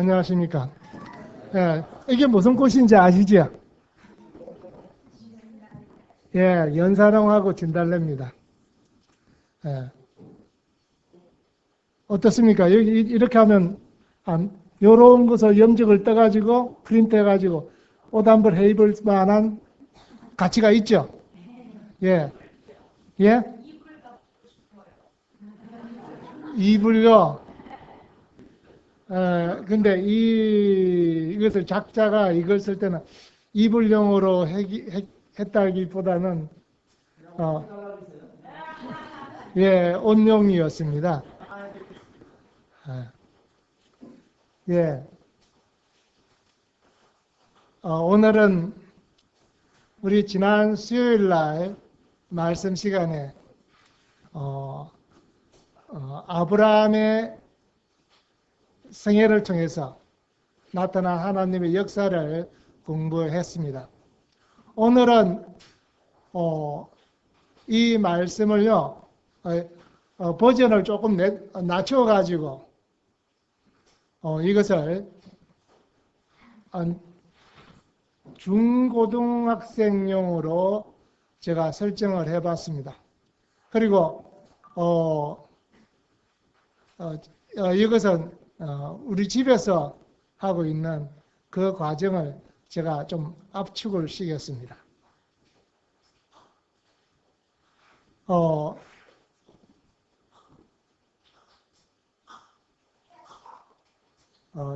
안녕하십니까. 예, 이게 무슨 꽃인지 아시죠? 예, 연사롱하고 진달래입니다. 예, 어떻습니까? 여기 이렇게 하면 요런 것을 염적을 떠가지고 프린트해가지고 옷 한 벌 해입을 만한 가치가 있죠. 예, 예, 이불요. 근데 이것을 작자가 이걸 쓸 때는 이불용으로 했다기보다는 어, 예, 옷용이었습니다. 예, 오늘은 우리 지난 수요일 날 말씀 시간에 어, 아브라함의 생애를 통해서 나타난 하나님의 역사를 공부했습니다. 오늘은 이 말씀을요 버전을 조금 낮춰가지고 이것을 중고등학생용으로 제가 설정을 해봤습니다. 그리고 이것은 우리 집에서 하고 있는 그 과정을 제가 좀 압축을 시켰습니다.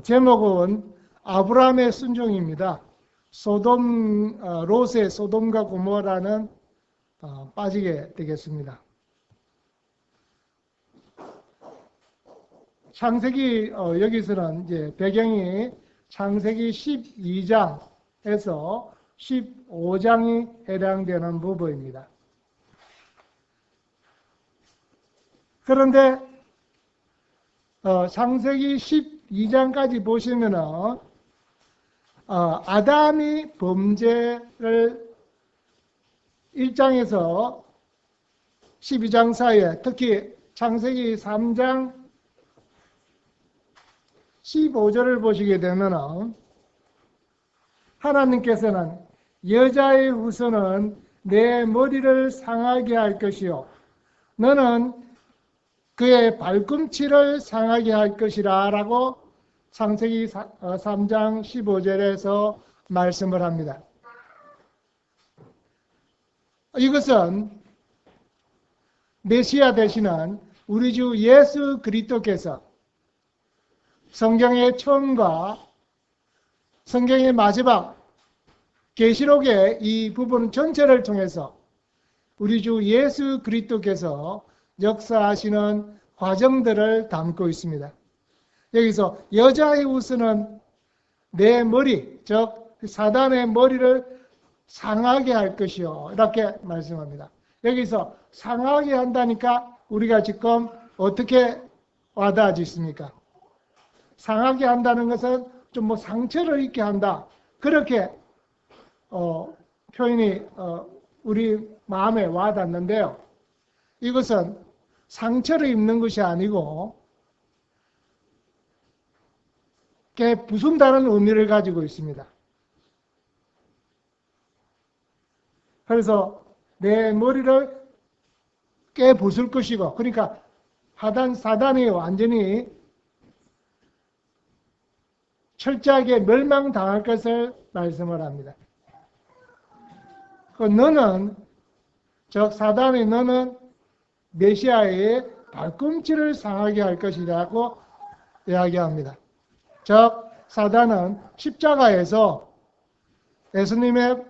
제목은 아브라함의 순종입니다. 롯의 소돔과 고모라는 빠지게 되겠습니다. 창세기 여기서는 이제 배경이 창세기 12장에서 15장이 해당되는 부분입니다. 그런데 창세기 12장까지 보시면은 아담이 범죄를 1장에서 12장 사이에 특히 창세기 3장 15절을 보시게 되면 하나님께서는 여자의 후손은 내 머리를 상하게 할 것이요 너는 그의 발꿈치를 상하게 할 것이라 라고 창세기 3장 15절에서 말씀을 합니다. 이것은 메시아 되시는 우리 주 예수 그리스도께서 성경의 처음과 성경의 마지막 계시록의 이 부분 전체를 통해서 우리 주 예수 그리스도께서 역사하시는 과정들을 담고 있습니다. 여기서 여자의 후손은 내 머리, 즉 사단의 머리를 상하게 할 것이요 이렇게 말씀합니다. 여기서 상하게 한다니까 우리가 지금 어떻게 와닿아지십니까? 상하게 한다는 것은 좀 상처를 입게 한다. 그렇게 표현이 우리 마음에 와닿는데요. 이것은 상처를 입는 것이 아니고 꽤 부순다는 의미를 가지고 있습니다. 그래서 내 머리를 꽤 부술 것이고, 그러니까 사단이 완전히 철저하게 멸망당할 것을 말씀을 합니다. 너는, 즉 사단이 너는 메시아의 발꿈치를 상하게 할 것이라고 이야기합니다. 즉 사단은 십자가에서 예수님의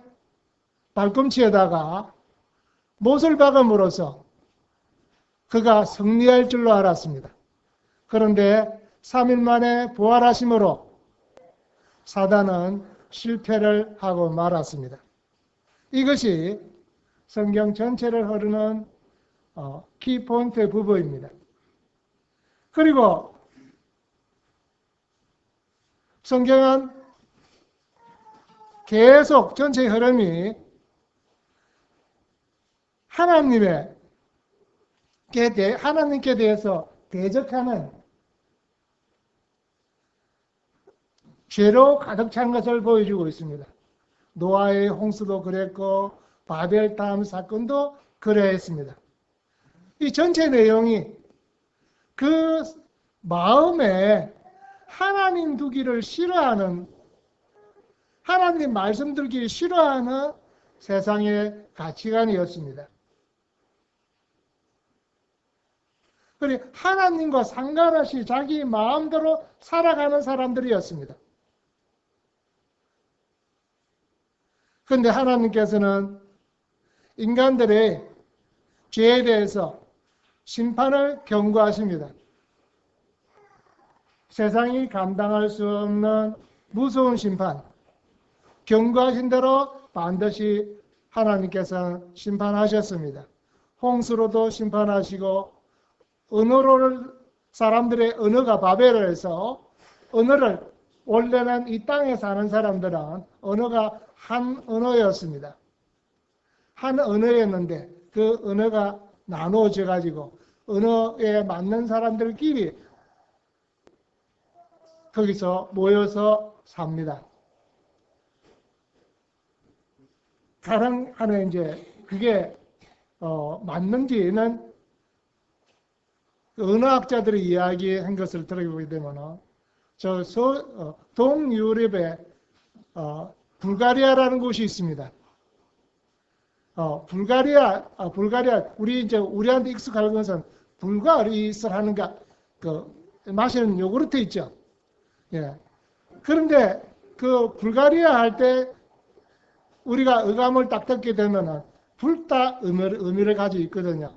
발꿈치에다가 못을 박음으로써 그가 승리할 줄로 알았습니다. 그런데 3일 만에 부활하심으로 사단은 실패를 하고 말았습니다. 이것이 성경 전체를 흐르는 키포인트 부분입니다. 그리고 성경은 계속 전체 흐름이 하나님께 대해서 대적하는 죄로 가득 찬 것을 보여주고 있습니다. 노아의 홍수도 그랬고 바벨탑 사건도 그러했습니다. 이 전체 내용이 그 마음에 하나님 두기를 싫어하는, 하나님 말씀 듣기를 싫어하는 세상의 가치관이었습니다. 그리고 하나님과 상관없이 자기 마음대로 살아가는 사람들이었습니다. 그런데 하나님께서는 인간들의 죄에 대해서 심판을 경고하십니다. 세상이 감당할 수 없는 무서운 심판, 경고하신 대로 반드시 하나님께서 심판하셨습니다. 홍수로도 심판하시고, 언어를, 사람들의 언어가 바벨에서 언어를, 원래는 이 땅에 사는 사람들은 언어가 한 언어였습니다. 한 언어였는데 그 언어가 나누어져 가지고 언어에 맞는 사람들끼리 거기서 모여서 삽니다. 가능하는 이제 그게 맞는지는 언어학자들이 이야기한 것을 들어보게 되면 동유럽에 불가리아라는 곳이 있습니다. 불가리아 우리한테 익숙한 것은 불가리스를 하는가 마시는 요구르트 있죠. 예. 그런데 그 불가리아 할 때 우리가 어감을 딱 듣게 되면은 불다 의미를 가지고 있거든요.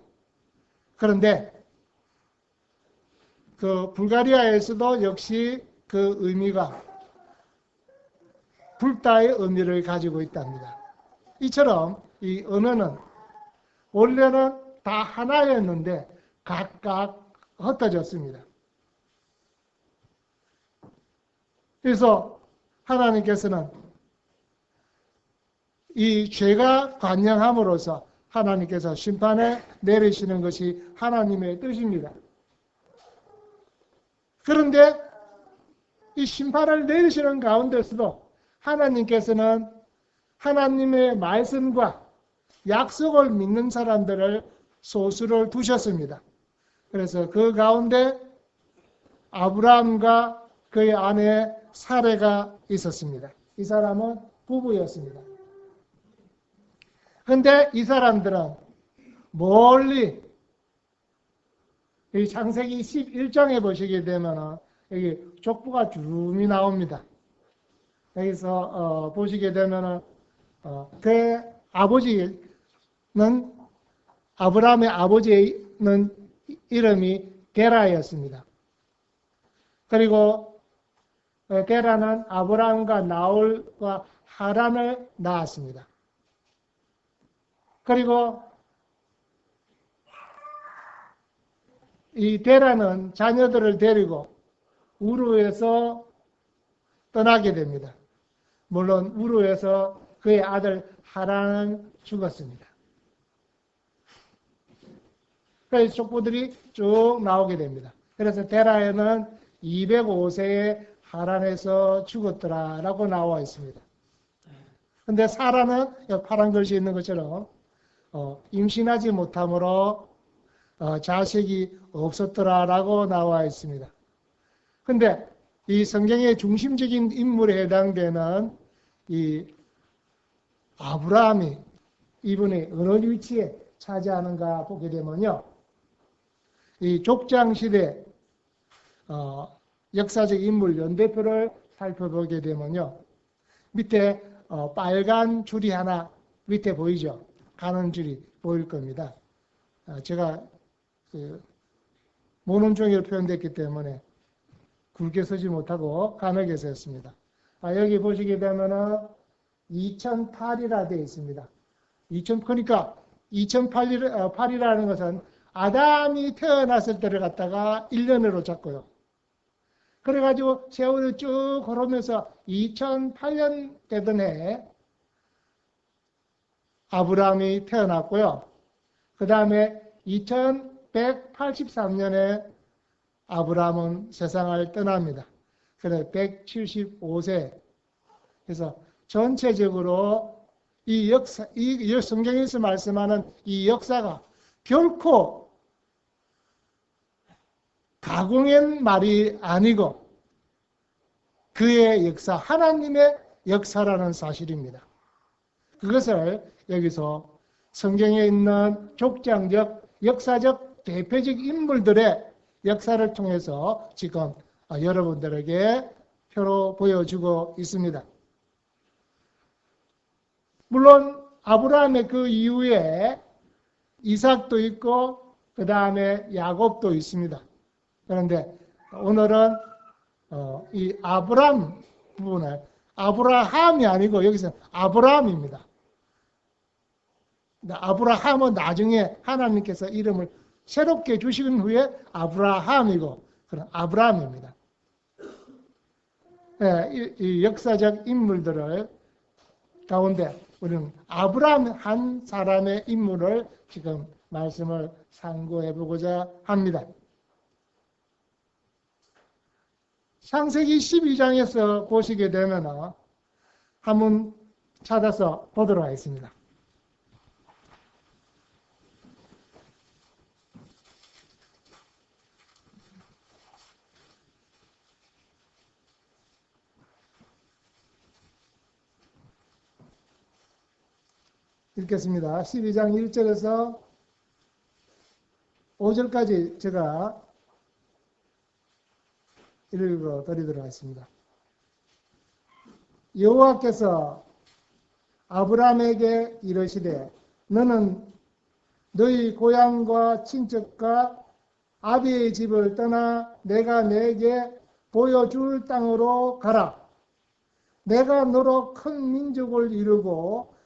그런데 그 불가리아에서도 역시 그 의미가 불다의 의미를 가지고 있답니다. 이처럼 이 언어는 원래는 다 하나였는데 각각 흩어졌습니다. 그래서 하나님께서는 이 죄가 관영함으로써 하나님께서 심판에 내리시는 것이 하나님의 뜻입니다. 그런데 이 심판을 내리시는 가운데서도 하나님께서는 하나님의 말씀과 약속을 믿는 사람들을 소수를 두셨습니다. 그래서 그 가운데 아브라함과 그의 아내 사레가 있었습니다. 이 사람은 부부였습니다. 그런데 이 사람들은 멀리 이 창세기 11장에 보시게 되면 여기 족보가 주름이 나옵니다. 여기서 보시게 되면 그의 아버지는 아브라함의 아버지는 이름이 데라였습니다. 그리고 데라는 아브라함과 나홀과 하란을 낳았습니다. 그리고 이 데라는 자녀들을 데리고 우르에서 떠나게 됩니다. 물론 우르에서 그의 아들 하란은 죽었습니다. 그래서 족보들이 쭉 나오게 됩니다. 그래서 데라에는 205세에 하란에서 죽었더라라고 나와 있습니다. 그런데 사라는 파란 글씨 있는 것처럼 임신하지 못함으로 자식이 없었더라라고 나와 있습니다. 그런데 이 성경의 중심적인 인물에 해당되는 이 아브라함이 이분이 어느 위치에 차지하는가 보게 되면요, 이 족장 시대 역사적 인물 연대표를 살펴보게 되면요, 밑에 빨간 줄이 하나 밑에 보이죠? 가는 줄이 보일 겁니다. 제가 모논종이로 표현됐기 때문에 굵게 쓰지 못하고 가늘게 썼습니다. 여기 보시게 되면은 2008이라 되어 있습니다. 그러니까 2008이라는 것은 아담이 태어났을 때를 갖다가 1년으로 잡고요. 그래가지고 세월이 쭉 걸으면서 2008년 되던 해에 아브라함이 태어났고요. 그 다음에 2183년에 아브라함은 세상을 떠납니다. 그래 175세. 그래서 전체적으로 이 역사, 이 성경에서 말씀하는 이 역사가 결코 가공한 말이 아니고 그의 역사, 하나님의 역사라는 사실입니다. 그것을 여기서 성경에 있는 족장적, 역사적, 대표적 인물들의 역사를 통해서 지금 여러분들에게 표로 보여주고 있습니다. 물론 아브라함의 그 이후에 이삭도 있고 그 다음에 야곱도 있습니다. 그런데 오늘은 이 아브람 부분을 아브라함이 아니고 여기서 아브람입니다. 아브라함은 나중에 하나님께서 이름을 새롭게 주신 후에 아브라함이고 그런 아브람입니다. 네, 이 역사적 인물들을 가운데 우리는 아브람 한 사람의 인물을 지금 말씀을 상고해 보고자 합니다. 창세기 12장에서 보시게 되면 한번 찾아서 보도록 하겠습니다. 읽겠습니다. 12장 1절에서 5절까지 제가 읽어 드리도록 하겠습니다. 여호와께서 아브라함에게 이르시되 너는 너희 고향과 친척과 아비의 집을 떠나 내가 내게 보여줄 땅으로 가라. 내가 너로 큰 민족을 이루고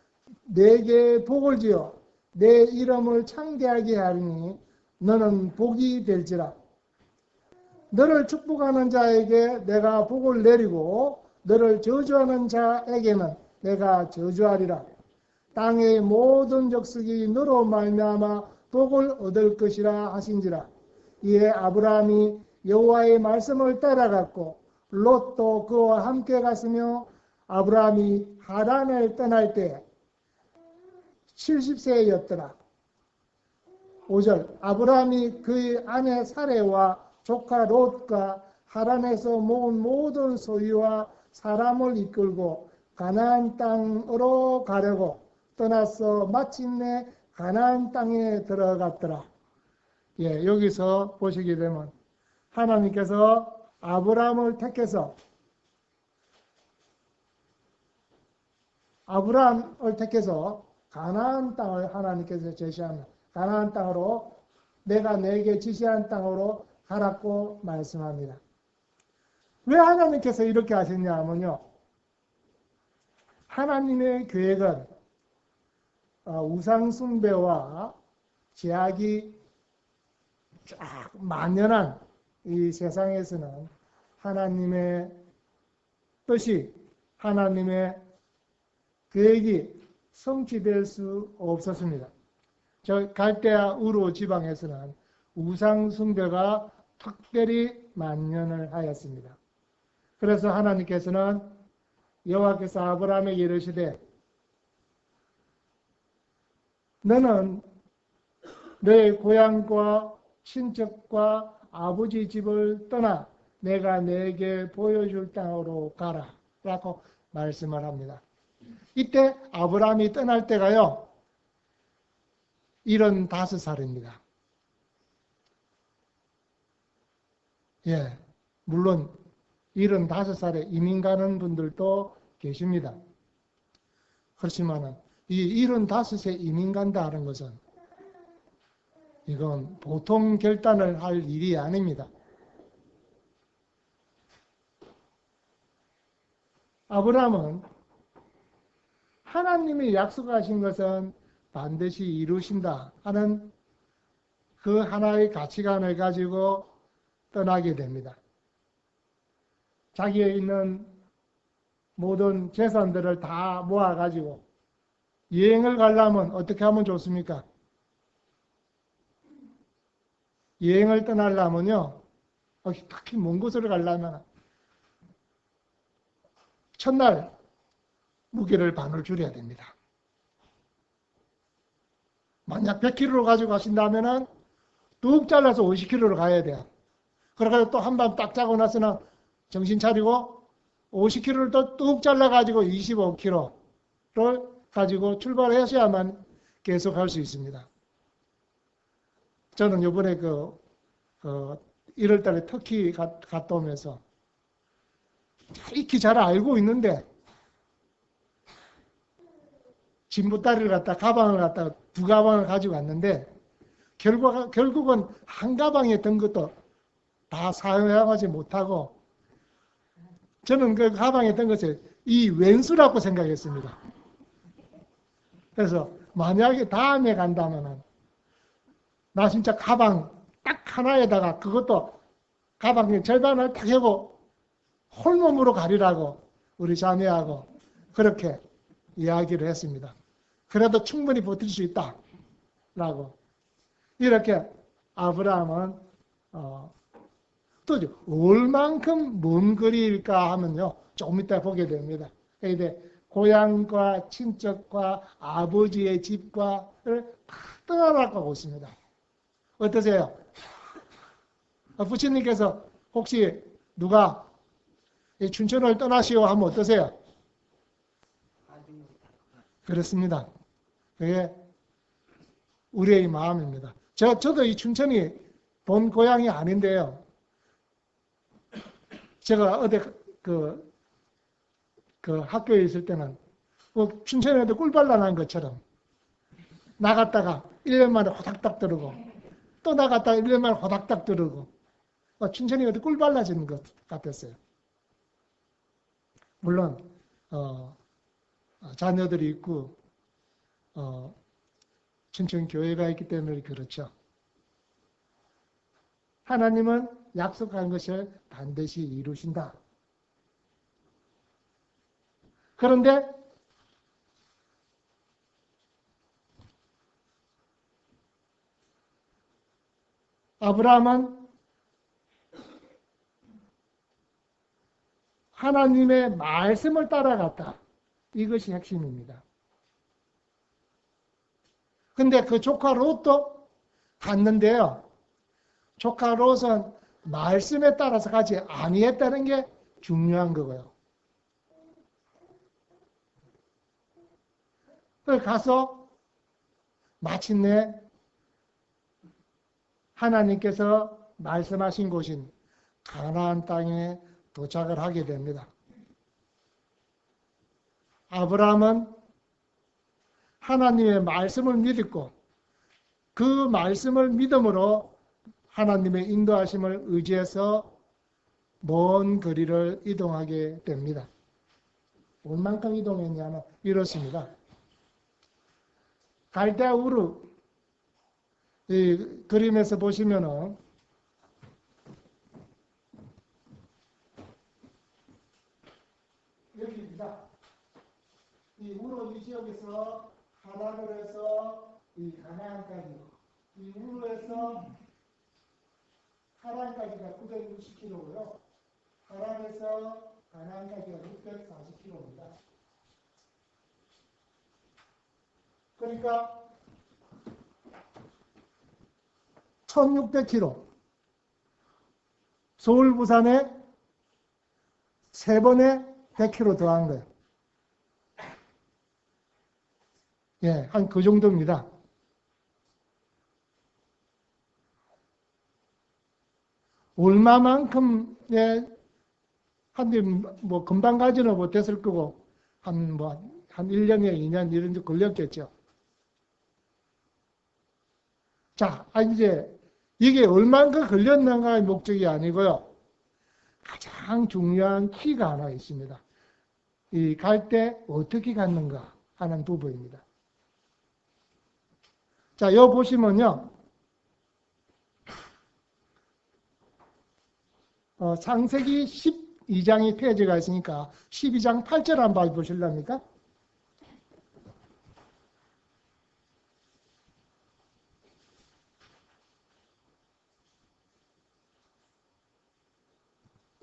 내게 복을 지어 내 이름을 창대하게 하리니 너는 복이 될지라. 너를 축복하는 자에게 내가 복을 내리고 너를 저주하는 자에게는 내가 저주하리라. 땅의 모든 족속이 너로 말미암아 복을 얻을 것이라 하신지라. 이에 아브라함이 여호와의 말씀을 따라갔고 롯도 그와 함께 갔으며 아브라함이 하란을 떠날 때 70세였더라. 5절 아브라함이 그의 아내 사레와 조카 롯과 하란에서 모은 모든 소유와 사람을 이끌고 가나안 땅으로 가려고 떠나서 마침내 가나안 땅에 들어갔더라. 예, 여기서 보시게 되면 하나님께서 아브라함을 택해서 가나안 땅을 하나님께서 제시하는 가나안 땅으로 내가 내게 지시한 땅으로 가라고 말씀합니다. 왜 하나님께서 이렇게 하셨냐 하면요. 하나님의 계획은 우상 숭배와 제약이 만연한 이 세상에서는 하나님의 뜻이 하나님의 계획이 성취될 수 없었습니다. 저 갈대아 우루 지방에서는 우상 숭배가 특별히 만연을 하였습니다. 그래서 하나님께서는 여호와께서 아브라함에게 이르시되 너는 너의 고향과 친척과 아버지 집을 떠나 내가 내게 보여줄 땅으로 가라 라고 말씀을 합니다. 이때 아브라함이 떠날 때가요 75살입니다. 예, 물론 75살에 이민 가는 분들도 계십니다. 그렇지만 이 75세 이민 간다는 것은 이건 보통 결단을 할 일이 아닙니다. 아브라함은 하나님이 약속하신 것은 반드시 이루신다 하는 그 하나의 가치관을 가지고 떠나게 됩니다. 자기에 있는 모든 재산들을 다 모아가지고 여행을 가려면 어떻게 하면 좋습니까? 여행을 떠나려면요, 특히 먼 곳으로 가려면 첫날 무게를 반을 줄여야 됩니다. 만약 100kg로 가지고 가신다면 뚝 잘라서 50kg로 가야 돼요. 그러다가 또 한 번 딱 자고 나서는 정신 차리고 50kg를 또 뚝 잘라가지고 25kg를 가지고 출발하셔야만 계속 할 수 있습니다. 저는 이번에 1월 달에 터키 갔다 오면서 익히 잘 알고 있는데 짐보따리를 갖다 가방을 갖다 두 가방을 가지고 왔는데 결국은 한 가방에 든 것도 다 사용하지 못하고 저는 그 가방에 든 것을 이 왼수라고 생각했습니다. 그래서 만약에 다음에 간다면은 나 진짜 가방 딱 하나에다가 그것도 가방의 절반을 딱 하고 홀몸으로 가리라고 우리 자매하고 그렇게 이야기를 했습니다. 그래도 충분히 버틸 수 있다라고. 이렇게 아브라함은 또 얼만큼 먼 거리일까 하면요. 조금 이따 보게 됩니다. 이제 고향과 친척과 아버지의 집과를 다 떠나라고 있습니다. 어떠세요? 부처님께서 혹시 누가 춘천을 떠나시오 하면 어떠세요? 그렇습니다. 그게 우리의 마음입니다. 저도 이 춘천이 본 고향이 아닌데요. 제가 어디 그 학교에 있을 때는 춘천에도 꿀발라 난 것처럼 나갔다가 1년 만에 호닥닥 들어오고 또 나갔다가 1년 만에 호닥닥 들어오고 춘천이 어디 꿀발라지는 것 같았어요. 물론 자녀들이 있고 춘천 교회가 있기 때문에 그렇죠. 하나님은 약속한 것을 반드시 이루신다. 그런데 아브라함은 하나님의 말씀을 따라갔다. 이것이 핵심입니다. 근데 그 조카 롯도 갔는데요. 조카 롯은 말씀에 따라서 가지 아니했다는 게 중요한 거고요. 그래서 가서 마침내 하나님께서 말씀하신 곳인 가나안 땅에 도착을 하게 됩니다. 아브라함은 하나님의 말씀을 믿고 그 말씀을 믿음으로 하나님의 인도하심을 의지해서 먼 거리를 이동하게 됩니다. 얼만큼 이동했냐면 이렇습니다. 갈대아 우르 이 그림에서 보시면은 여기입니다. 이 우르 이 지역에서 하란을 해서 이 가나안까지, 이 우르에서 하란까지가 960km고요. 하란에서 가나안까지가 640km입니다. 그러니까 1600km. 서울, 부산에 3번에 100km 더한 거예요. 예, 한 그 정도입니다. 얼마만큼의 뭐 금방 가지는 못했을 거고 한 1년에 2년 이런 데 걸렸겠죠. 자, 이제 이게 얼마나 걸렸는가의 목적이 아니고요. 가장 중요한 키가 하나 있습니다. 이 갈 때 어떻게 갔는가 하는 부분입니다. 자, 여기 보시면요. 창세기 12장의 페이지가 있으니까 12장 8절 한번 보실랍니까?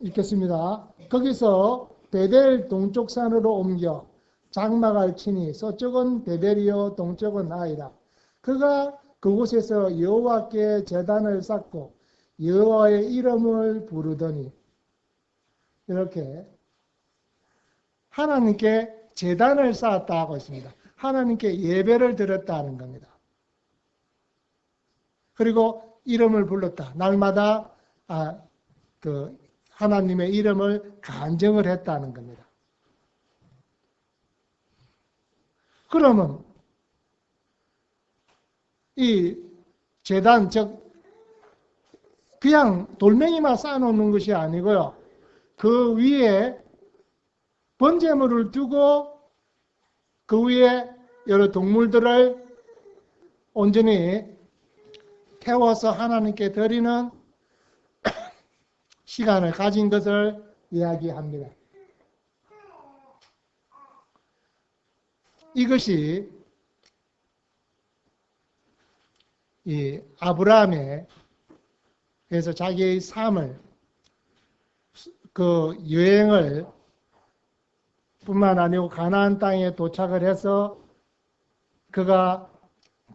읽겠습니다. 거기서 베델 동쪽 산으로 옮겨 장막을 치니 서쪽은 베델이요 동쪽은 아이라. 그가 그곳에서 여호와께 제단을 쌓고 여호와의 이름을 부르더니, 이렇게 하나님께 제단을 쌓았다 하고 있습니다. 하나님께 예배를 드렸다는 겁니다. 그리고 이름을 불렀다. 날마다 하나님의 이름을 간증을 했다는 겁니다. 그러면 이 제단, 즉 그냥 돌멩이만 쌓아놓는 것이 아니고요. 그 위에 번제물을 두고 그 위에 여러 동물들을 온전히 태워서 하나님께 드리는 시간을 가진 것을 이야기합니다. 이것이 이 아브라함의 그래서 자기의 삶을, 그 여행을 뿐만 아니고 가나안 땅에 도착을 해서 그가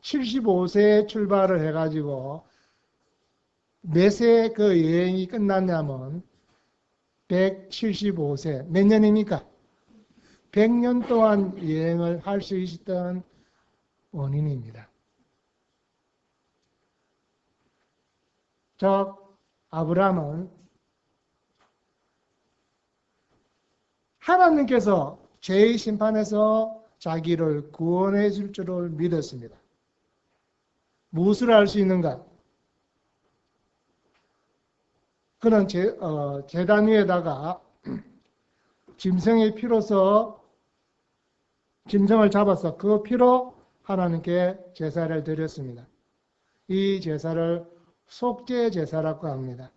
75세에 출발을 해가지고 몇 세 그 여행이 끝났냐면 175세. 몇 년입니까? 100년 동안 여행을 할 수 있었던 원인입니다. 아브라함은 하나님께서 죄의 심판에서 자기를 구원해 줄 줄을 믿었습니다. 무엇을 할 수 있는가? 그는 제단 위에다가 짐승의 피로서 짐승을 잡아서 그 피로 하나님께 제사를 드렸습니다. 이 제사를 속죄 제사라고 합니다.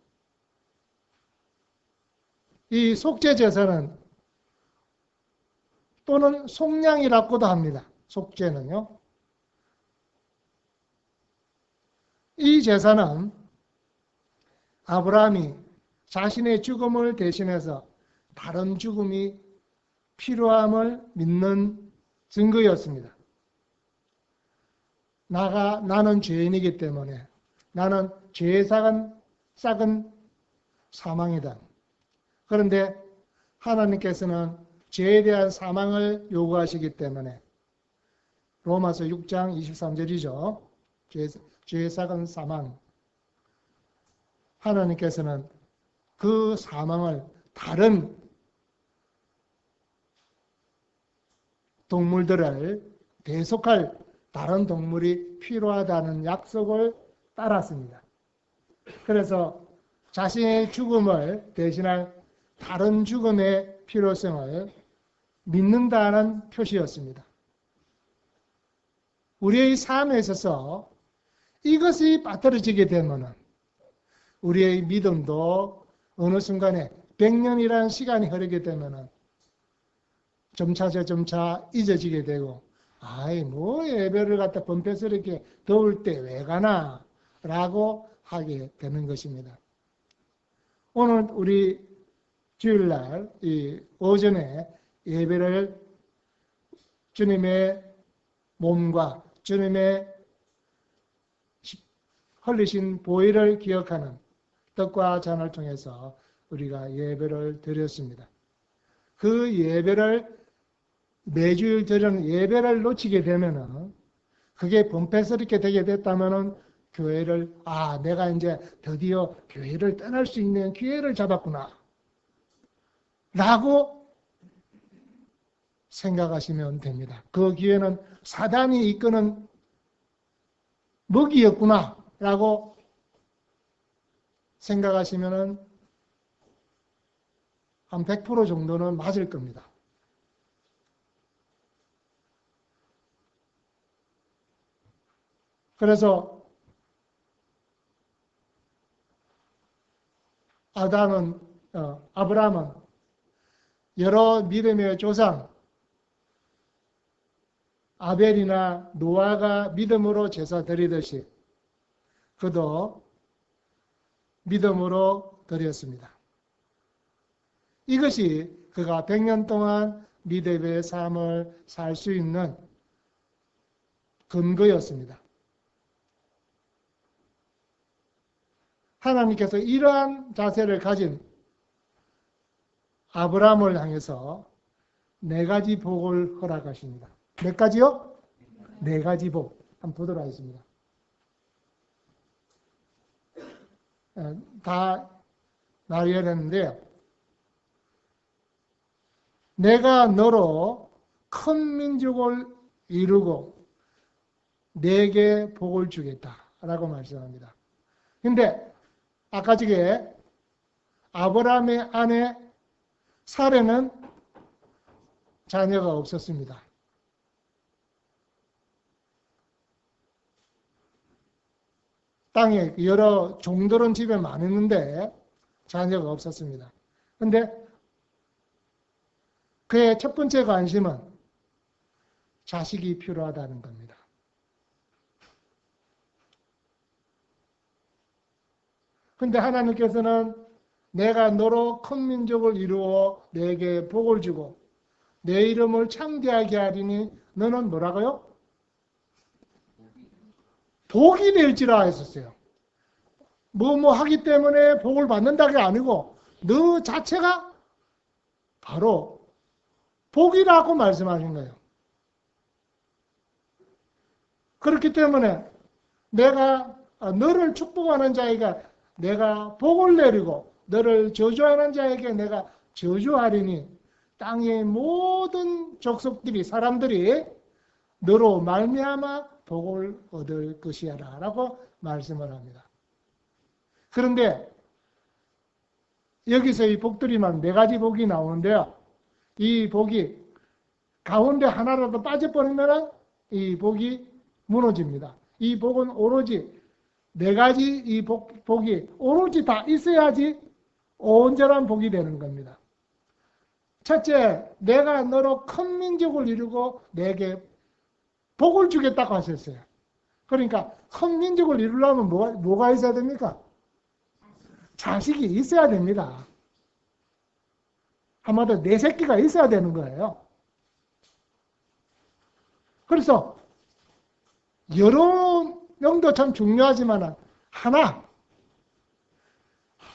이 속죄 제사는 또는 속량이라고도 합니다. 속죄는요. 이 제사는 아브라함이 자신의 죽음을 대신해서 다른 죽음이 필요함을 믿는 증거였습니다. 나는 죄인이기 때문에 나는 죄의 싹은 사망이다. 그런데 하나님께서는 죄에 대한 사망을 요구하시기 때문에 로마서 6장 23절이죠. 죄의 싹은 사망. 하나님께서는 그 사망을 다른 동물들을 대속할 다른 동물이 필요하다는 약속을 따랐습니다. 그래서 자신의 죽음을 대신할 다른 죽음의 필요성을 믿는다는 표시였습니다. 우리의 삶에 있어서 이것이 빠뜨려지게 되면 우리의 믿음도 어느 순간에 100년이라는 시간이 흐르게 되면 점차 잊어지게 되고, 예배를 갖다 번패스럽게 더울 때 왜 가나? 라고 하게 되는 것입니다. 오늘 우리 주일날 이 오전에 예배를 주님의 몸과 주님의 흘리신 보혈을 기억하는 떡과 잔을 통해서 우리가 예배를 드렸습니다. 그 예배를 매주일 드리는 예배를 놓치게 되면은, 그게 번패스럽게 되게 됐다면은 교회를 내가 이제 드디어 교회를 떠날 수 있는 기회를 잡았구나 라고 생각하시면 됩니다. 그 기회는 사단이 이끄는 먹이였구나 라고 생각하시면 한 100% 정도는 맞을 겁니다. 그래서 아브라함은 여러 믿음의 조상 아벨이나 노아가 믿음으로 제사 드리듯이 그도 믿음으로 드렸습니다. 이것이 그가 100년 동안 믿음의 삶을 살 수 있는 근거였습니다. 하나님께서 이러한 자세를 가진 아브라함을 향해서 4가지 복을 허락하십니다. 몇 가지요? 4가지 복. 한번 보도록 하겠습니다. 다 나열했는데요. 내가 너로 큰 민족을 이루고 내게 복을 주겠다라고 말씀합니다. 근데 아까 저게 아브라함의 아내 사레는 자녀가 없었습니다. 땅에 여러 종들은 집에 많았는데 자녀가 없었습니다. 근데 그의 첫 번째 관심은 자식이 필요하다는 겁니다. 근데 하나님께서는 내가 너로 큰 민족을 이루어 내게 복을 주고 내 이름을 창대하게 하리니 너는 뭐라고요? 복이 될지라 했었어요. 뭐 하기 때문에 복을 받는다가 아니고 너 자체가 바로 복이라고 말씀하신 거예요. 그렇기 때문에 내가 너를 축복하는 자에게 내가 복을 내리고 너를 저주하는 자에게 내가 저주하리니 땅의 모든 족속들이 사람들이 너로 말미암아 복을 얻을 것이야라 라고 말씀을 합니다. 그런데 여기서 이 복들이만 4가지 복이 나오는데요. 이 복이 가운데 하나라도 빠져버리면 이 복이 무너집니다. 이 복은 오로지 4가지 이 복이 오로지 다 있어야지 온전한 복이 되는 겁니다. 첫째, 내가 너로 큰 민족을 이루고 내게 복을 주겠다고 하셨어요. 그러니까 큰 민족을 이루려면 뭐가 있어야 됩니까? 자식이 있어야 됩니다. 한마디로 내 새끼가 있어야 되는 거예요. 그래서 여러 명도 참 중요하지만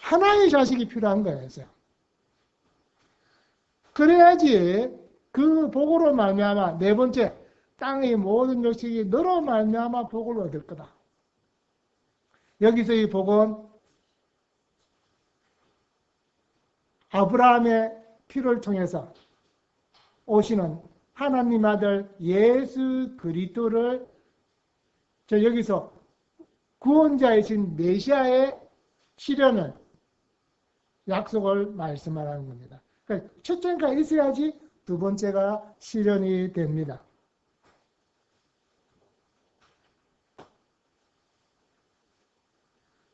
하나의 자식이 필요한 거예요. 그래야지 그 복으로 말미암아 4번째 땅의 모든 족속이 너로 말미암아 복을 얻을 거다. 여기서 이 복은 아브라함의 피를 통해서 오시는 하나님 아들 예수 그리스도를 여기서 구원자이신 메시아의 실현을 약속을 말씀하는 겁니다. 그러니까 첫째가 있어야지 2번째가 실현이 됩니다.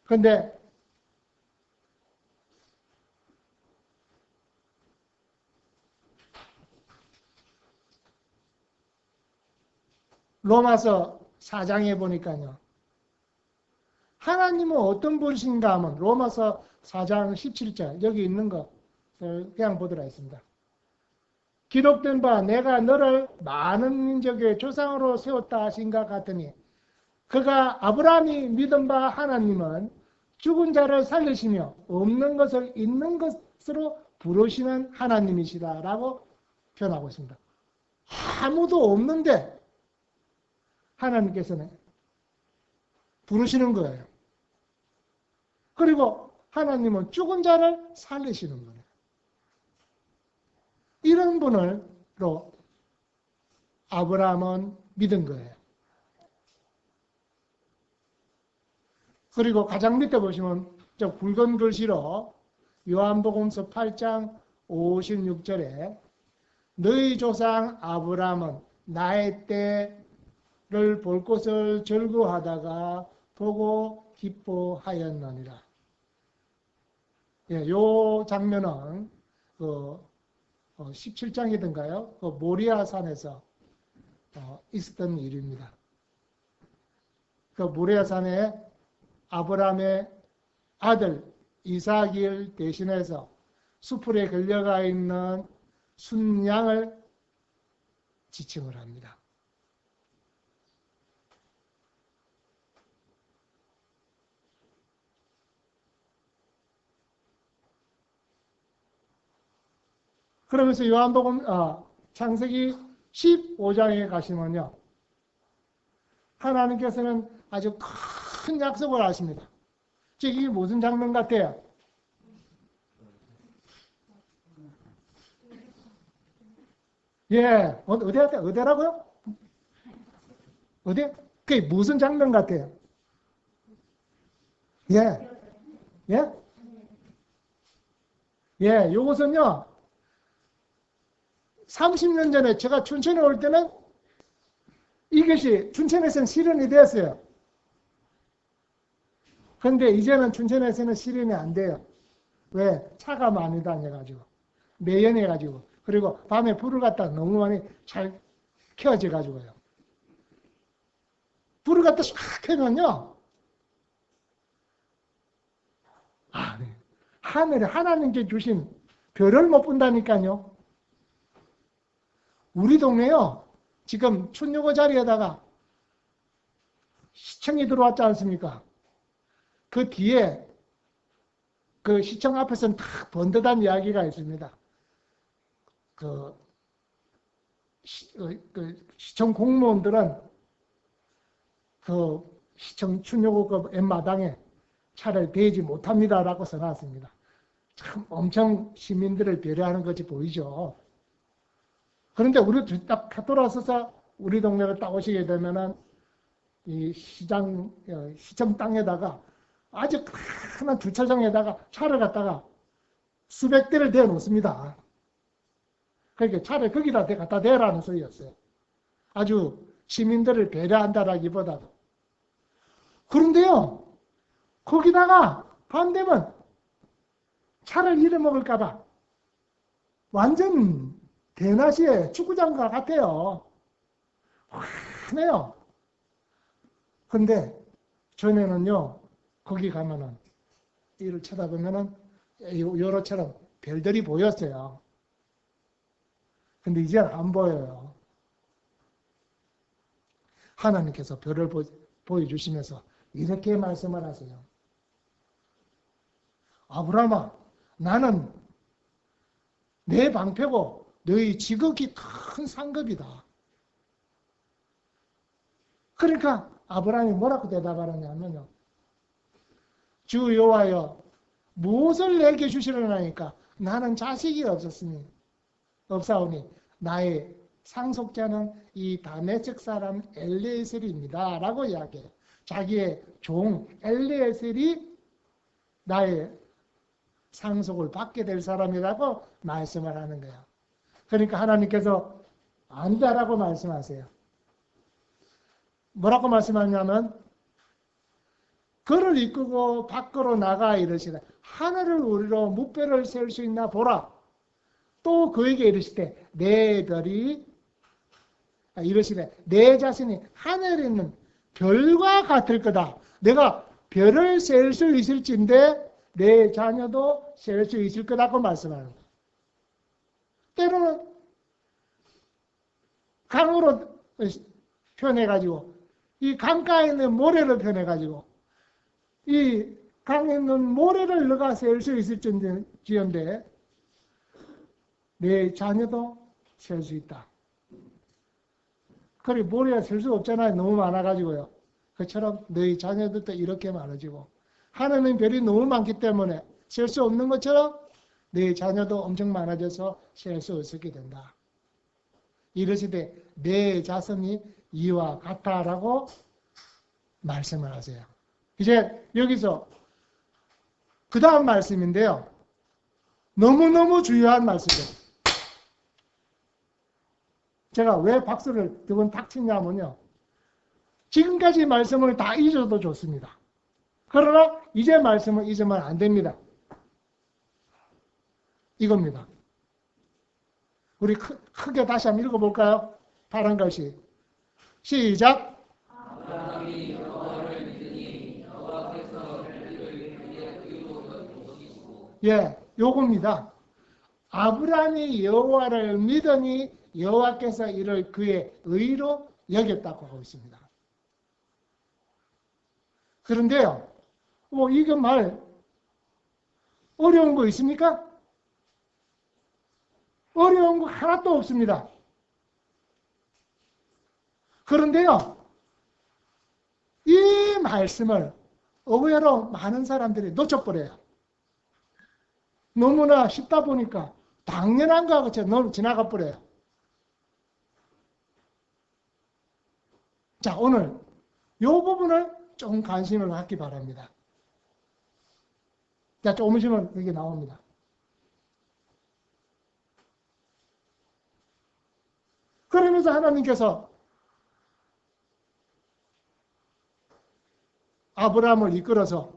그런데 로마서 4장에 보니까요. 하나님은 어떤 분이신가 하면 로마서 4장 17절 여기 있는 거 그냥 보도록 하겠습니다. 기록된 바 내가 너를 많은 민족의 조상으로 세웠다 하신가 같으니 그가 아브라함이 믿은 바 하나님은 죽은 자를 살리시며 없는 것을 있는 것으로 부르시는 하나님이시다 라고 표현하고 있습니다. 아무도 없는데 하나님께서는 부르시는 거예요. 그리고 하나님은 죽은 자를 살리시는 거예요. 이런 분으로 아브라함은 믿은 거예요. 그리고 가장 밑에 보시면 저 붉은 글씨로 요한복음서 8장 56절에 너희 조상 아브라함은 나의 때를 볼 것을 즐거워하다가 보고 기뻐하였느니라. 예, 요 장면은 17장이던가요? 그 모리아 산에서 있었던 일입니다. 그 모리아 산에 아브라함의 아들 이삭을 대신해서 수풀에 걸려가 있는 순양을 지칭을 합니다. 그러면서 요한복음 창세기 15장에 가시면요, 하나님께서는 아주 큰 약속을 하십니다. 즉 이게 무슨 장면 같아요? 예, 어디라고요? 어디? 그게 무슨 장면 같아요? 예, 예, 예. 요것은요, 30년 전에 제가 춘천에 올 때는 이것이 춘천에서는 실현이 됐어요. 그런데 이제는 춘천에서는 실현이 안 돼요. 왜? 차가 많이 다녀가지고, 매연해가지고, 그리고 밤에 불을 갖다 너무 많이 잘 켜져가지고요. 불을 갖다 싹 켜면요, 네. 하늘에 하나님께 주신 별을 못 본다니까요. 우리 동네요, 지금 춘유고 자리에다가 시청이 들어왔지 않습니까? 그 뒤에 그 시청 앞에서는 탁 번듯한 이야기가 있습니다. 그 시청 공무원들은 그 시청 춘유고 그 앞마당에 차를 대지 못합니다라고 써놨습니다. 참 엄청 시민들을 배려하는 것이 보이죠. 그런데 우리 딱 돌아서서 우리 동네를 딱 오시게 되면은 이 시청 땅에다가 아주 큰 주차장에다가 차를 갖다가 수백 대를 대어 놓습니다. 그러니까 차를 거기다 갖다 대라는 소리였어요. 아주 시민들을 배려한다라기보다도. 그런데요, 거기다가 밤되면 차를 잃어먹을까봐 완전 대낮에 축구장과 같아요. 환해요. 근데 전에는요, 거기 가면은 이를 쳐다보면은 요로처럼 별들이 보였어요. 근데 이제는 안 보여요. 하나님께서 별을 보여주시면서 이렇게 말씀을 하세요. 아브라함아, 나는 내 방패고 너희 지극히 큰 상급이다. 그러니까 아브라함이 뭐라고 대답하느냐면요, 주 여호와여, 무엇을 내게 주시려나니까 나는 자식이 없사오니 나의 상속자는 이 다메섹 사람 엘리에셀입니다 라고 이야기해요. 자기의 종 엘리에셀이 나의 상속을 받게 될 사람이라고 말씀을 하는 거예요. 그러니까 하나님께서 아니다라고 말씀하세요. 뭐라고 말씀하냐면 그를 이끄고 밖으로 나가 이르시되 하늘을 우리로 뭇별을 셀 수 있나 보라. 또 그에게 이르시되 내 별이 이르시되 내 자신이 하늘에 있는 별과 같을 거다. 내가 별을 셀 수 있을진데 내 자녀도 셀 수 있을 거라고 말씀하는 거예요. 때로는 강으로 표현해가지고 이 강가에 있는 모래를 표현해가지고 이 강에 있는 모래를 너가 셀 수 있을지언데 내 자녀도 셀 수 있다. 그래 모래가 셀 수 없잖아요. 너무 많아가지고요. 그처럼 너희 자녀들도 이렇게 많아지고 하나님 별이 너무 많기 때문에 셀 수 없는 것처럼 내 자녀도 엄청 많아져서 셀 수 없게 된다. 이러시되 내 자손이 이와 같다라고 말씀을 하세요. 이제 여기서 그 다음 말씀인데요. 너무너무 중요한 말씀이에요. 제가 왜 박수를 두 번 탁 치냐면요. 지금까지 말씀을 다 잊어도 좋습니다. 그러나 이제 말씀을 잊으면 안 됩니다. 이겁니다. 우리 크게 다시 한번 읽어볼까요? 다른 것이. 시작. 예, 요겁니다. 아브라함이 여호와를 믿으니 여호와께서 이를 그의 의로 여겼다고 하고 있습니다. 그런데요, 뭐 이거 말 어려운 거 있습니까? 어려운 거 하나도 없습니다. 그런데요, 이 말씀을 의외로 많은 사람들이 놓쳐버려요. 너무나 쉽다 보니까 당연한 거 같이 너무 지나가 버려요. 자, 오늘 이 부분을 좀 관심을 갖기 바랍니다. 자, 조금 있으면 여기 나옵니다. 그러면서 하나님께서 아브라함을 이끌어서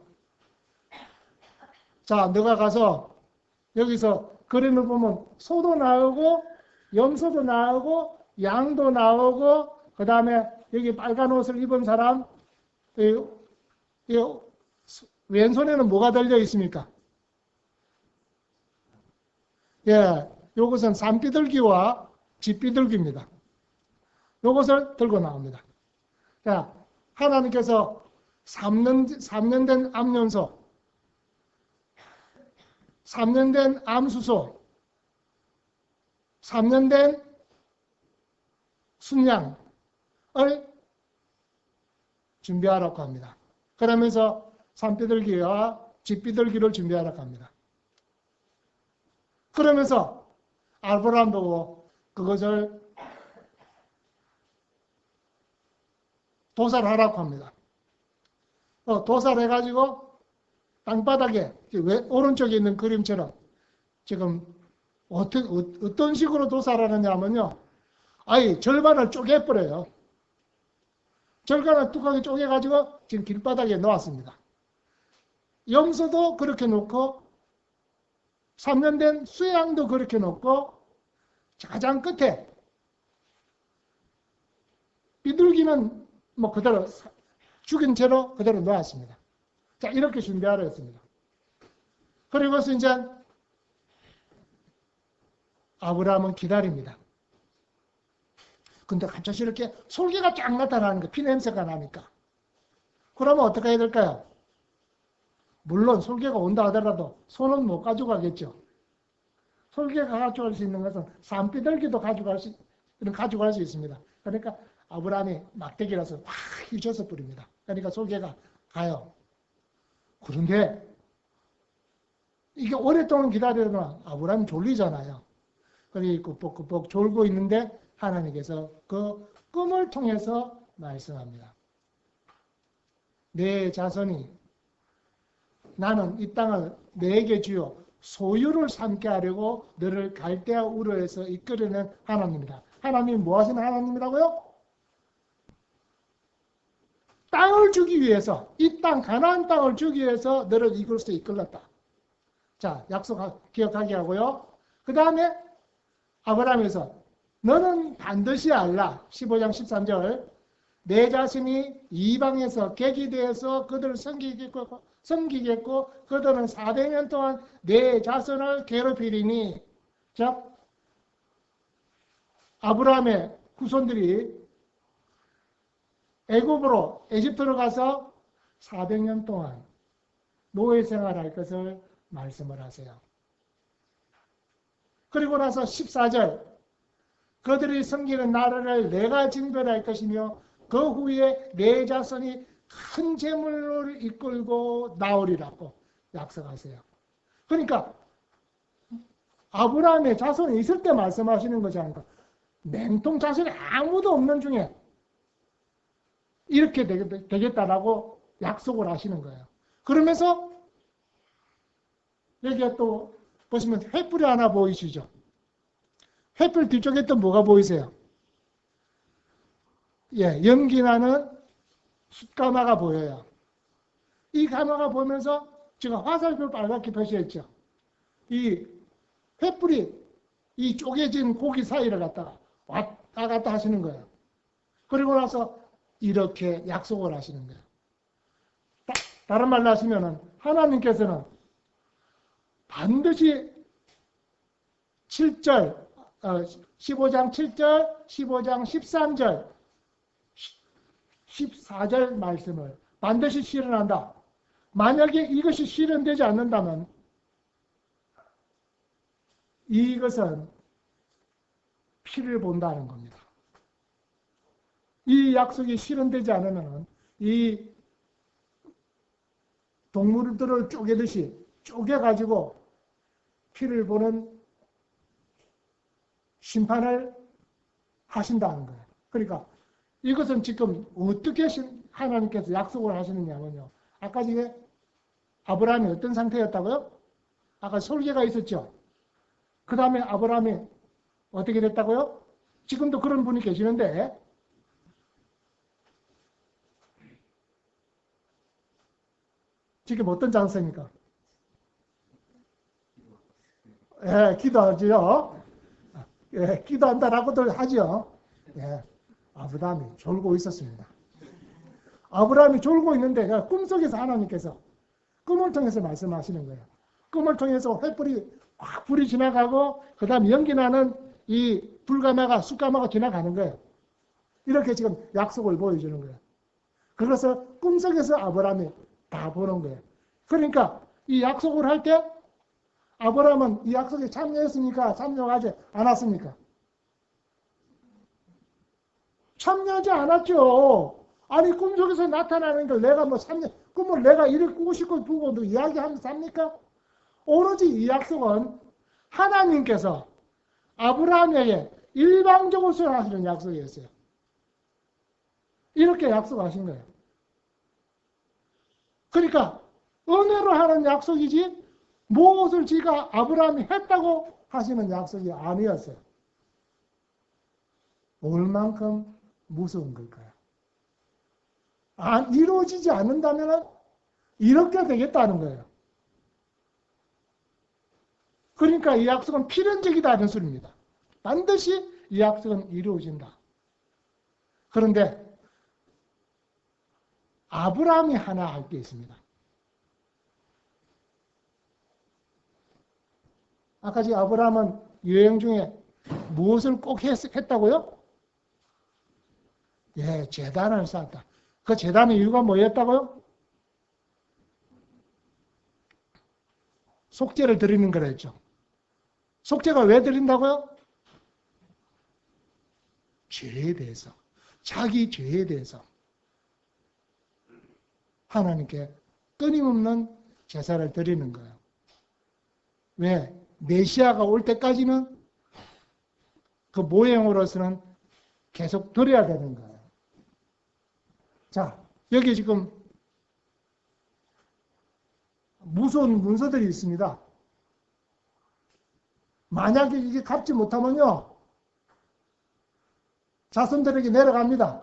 자, 너가 가서 여기서 그림을 보면 소도 나오고 염소도 나오고 양도 나오고 그 다음에 여기 빨간 옷을 입은 사람 왼손에는 뭐가 달려 있습니까? 예, 요것은 산비둘기와 쥐비둘기입니다. 요것을 들고 나옵니다. 자, 하나님께서 3년 된 암염소, 3년 된 암수소, 3년 된 순양을 준비하라고 합니다. 그러면서 산비둘기와 쥐비둘기를 준비하라고 합니다. 그러면서 아브라함 보고 그것을 도살하라고 합니다. 도살해가지고 땅바닥에 오른쪽에 있는 그림처럼 지금 어떤 식으로 도살하느냐면요, 아예 절반을 쪼개버려요. 절반을 뚝하게 쪼개가지고 지금 길바닥에 놓았습니다. 염소도 그렇게 놓고 3년 된 수양도 그렇게 놓고 가장 끝에 비둘기는 뭐 그대로 죽인 채로 그대로 놓았습니다. 자, 이렇게 준비하라 했습니다. 그리고서 이제 아브라함은 기다립니다. 근데 갑자기 이렇게 솔개가 쫙 나타나는 거, 피냄새가 나니까. 그러면 어떻게 해야 될까요? 물론 솔개가 온다 하더라도 손은 못 가져가겠죠. 솔개가 가져갈 수 있는 것은 산비둘기도 가져갈 수 있습니다. 그러니까 아브라함이 막대기라서 확 휘쳐서 뿌립니다. 그러니까 솔개가 가요. 그런데 이게 오랫동안 기다리면 아브라함이 졸리잖아요. 그리고 꾸벅꾸벅 졸고 있는데 하나님께서 그 꿈을 통해서 말씀합니다. 내 자손이 나는 이 땅을 내게 주어 소유를 삼게 하려고 너를 갈대아 우르에서 이끌어낸 하나님이다. 하나님이 뭐 하시는 하나님이라고요? 땅을 주기 위해서, 이 땅, 가나안 땅을 주기 위해서 너를 이곳에 이끌었다. 자, 약속 기억하게 하고요. 그 다음에 아브라함에서 너는 반드시 알라. 15장 13절. 내 자신이 이방에서 객이 되어서 그들을 섬기겠고 그들은 400년 동안 내 자손을 괴롭히리니. 자, 아브라함의 후손들이 애굽으로 에집트로 가서 400년 동안 노예 생활할 것을 말씀을 하세요. 그리고 나서 14절 그들이 섬기는 나라를 내가 징별할 것이며 그 후에 내 자손이 큰 재물을 이끌고 나오리라고 약속하세요. 그러니까 아브라함의 자손이 있을 때 말씀하시는 것이 아니라 냉통 자손이 아무도 없는 중에 이렇게 되겠다라고 약속을 하시는 거예요. 그러면서 여기가 또 보시면 횃불이 하나 보이시죠? 횃불 뒤쪽에 또 뭐가 보이세요? 예, 연기 나는 숯가마가 보여요. 이 가마가 보면서 지금 화살표 빨갛게 표시했죠. 이 횃불이 이 쪼개진 고기 사이를 갖다가 왔다 갔다 하시는 거예요. 그리고 나서 이렇게 약속을 하시는 거예요. 다른 말로 하시면은 하나님께서는 반드시 7절, 15장 7절, 15장 13절, 14절 말씀을 반드시 실현한다. 만약에 이것이 실현되지 않는다면 이것은 피를 본다는 겁니다. 이 약속이 실현되지 않으면 이 동물들을 쪼개듯이 쪼개가지고 피를 보는 심판을 하신다는 거예요. 그러니까 이것은 지금 어떻게 하나님께서 약속을 하시느냐면요. 아까 지금 아브라함이 어떤 상태였다고요? 아까 솔개가 있었죠. 그 다음에 아브라함이 어떻게 됐다고요? 지금도 그런 분이 계시는데 지금 어떤 장세입니까? 예, 기도하죠. 예, 기도한다라고도 하죠. 예, 아브라함이 졸고 있었습니다. 아브라함이 졸고 있는데 꿈속에서 하나님께서 꿈을 통해서 말씀하시는 거예요. 꿈을 통해서 횃불이 확 불이 지나가고 그 다음 연기 나는 이 불가마가 숯가마가 지나가는 거예요. 이렇게 지금 약속을 보여주는 거예요. 그래서 꿈속에서 아브라함이 다 보는 거예요. 그러니까 이 약속을 할 때 아브라함은 이 약속에 참여했습니까? 참여하지 않았습니까? 참여하지 않았죠. 아니 꿈속에서 나타나는 걸 내가 뭐 꿈을 내가 이를 꾸고 싶고 두고도 이야기하면서 합니까? 오로지 이 약속은 하나님께서 아브라함에게 일방적으로 수행하시는 약속이었어요. 이렇게 약속하신 거예요. 그러니까 은혜로 하는 약속이지 무엇을 지가 아브라함이 했다고 하시는 약속이 아니었어요. 얼만큼 무서운 걸까요? 이루어지지 않는다면 이렇게 되겠다는 거예요. 그러니까 이 약속은 필연적이다는 소리입니다. 반드시 이 약속은 이루어진다. 그런데 아브라함이 하나 할 게 있습니다. 아까 지금 아브라함은 여행 중에 무엇을 꼭 했다고요? 예, 제단을 쌓았다. 그 제단의 이유가 뭐였다고요? 속죄를 드리는 거랬죠. 속죄가 왜 드린다고요? 죄에 대해서, 자기 죄에 대해서 하나님께 끊임없는 제사를 드리는 거예요. 왜? 메시아가 올 때까지는 그 모형으로서는 계속 드려야 되는 거예요. 자, 여기 지금 무서운 문서들이 있습니다. 만약에 이게 갚지 못하면요, 자손들에게 내려갑니다.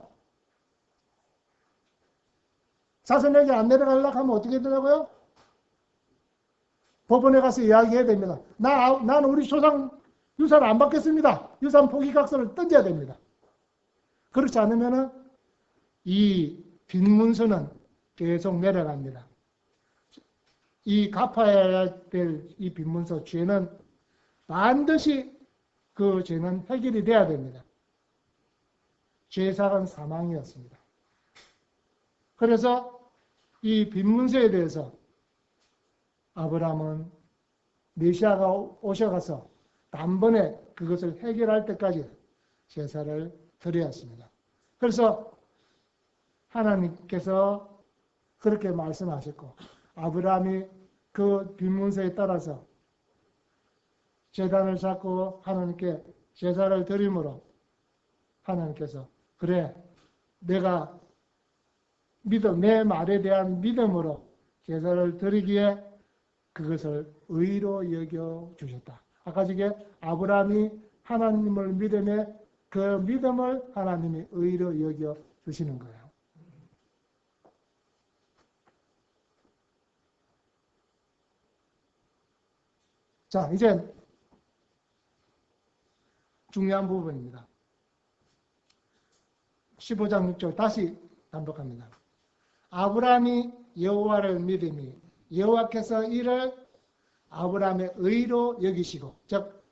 자손에게 안 내려가려고 하면 어떻게 되냐고요? 법원에 가서 이야기해야 됩니다. 나는 우리 조상 유산을 안 받겠습니다. 유산 포기각서를 던져야 됩니다. 그렇지 않으면 이 빈문서는 계속 내려갑니다. 이 갚아야 될 이 빈문서 죄는 반드시 그 죄는 해결이 돼야 됩니다. 죄사건 사망이었습니다. 그래서 이 빈문서에 대해서 아브라함은 메시아가 오셔가서 단번에 그것을 해결할 때까지 제사를 드려야 했습니다. 그래서 하나님께서 그렇게 말씀하셨고 아브라함이 그 빈문서에 따라서 제단을 쌓고 하나님께 제사를 드림으로 하나님께서 그래 내가 내 말에 대한 믿음으로 제사를 드리기에 그것을 의로 여겨 주셨다. 아까 저게 아브라함이 하나님을 믿음에 그 믿음을 하나님이 의로 여겨 주시는 거예요. 자, 이제 중요한 부분입니다. 15장 6절 다시 반복합니다. 아브라함이 여호와를 믿음이 여호와께서 이를 아브라함의 의로 여기시고 즉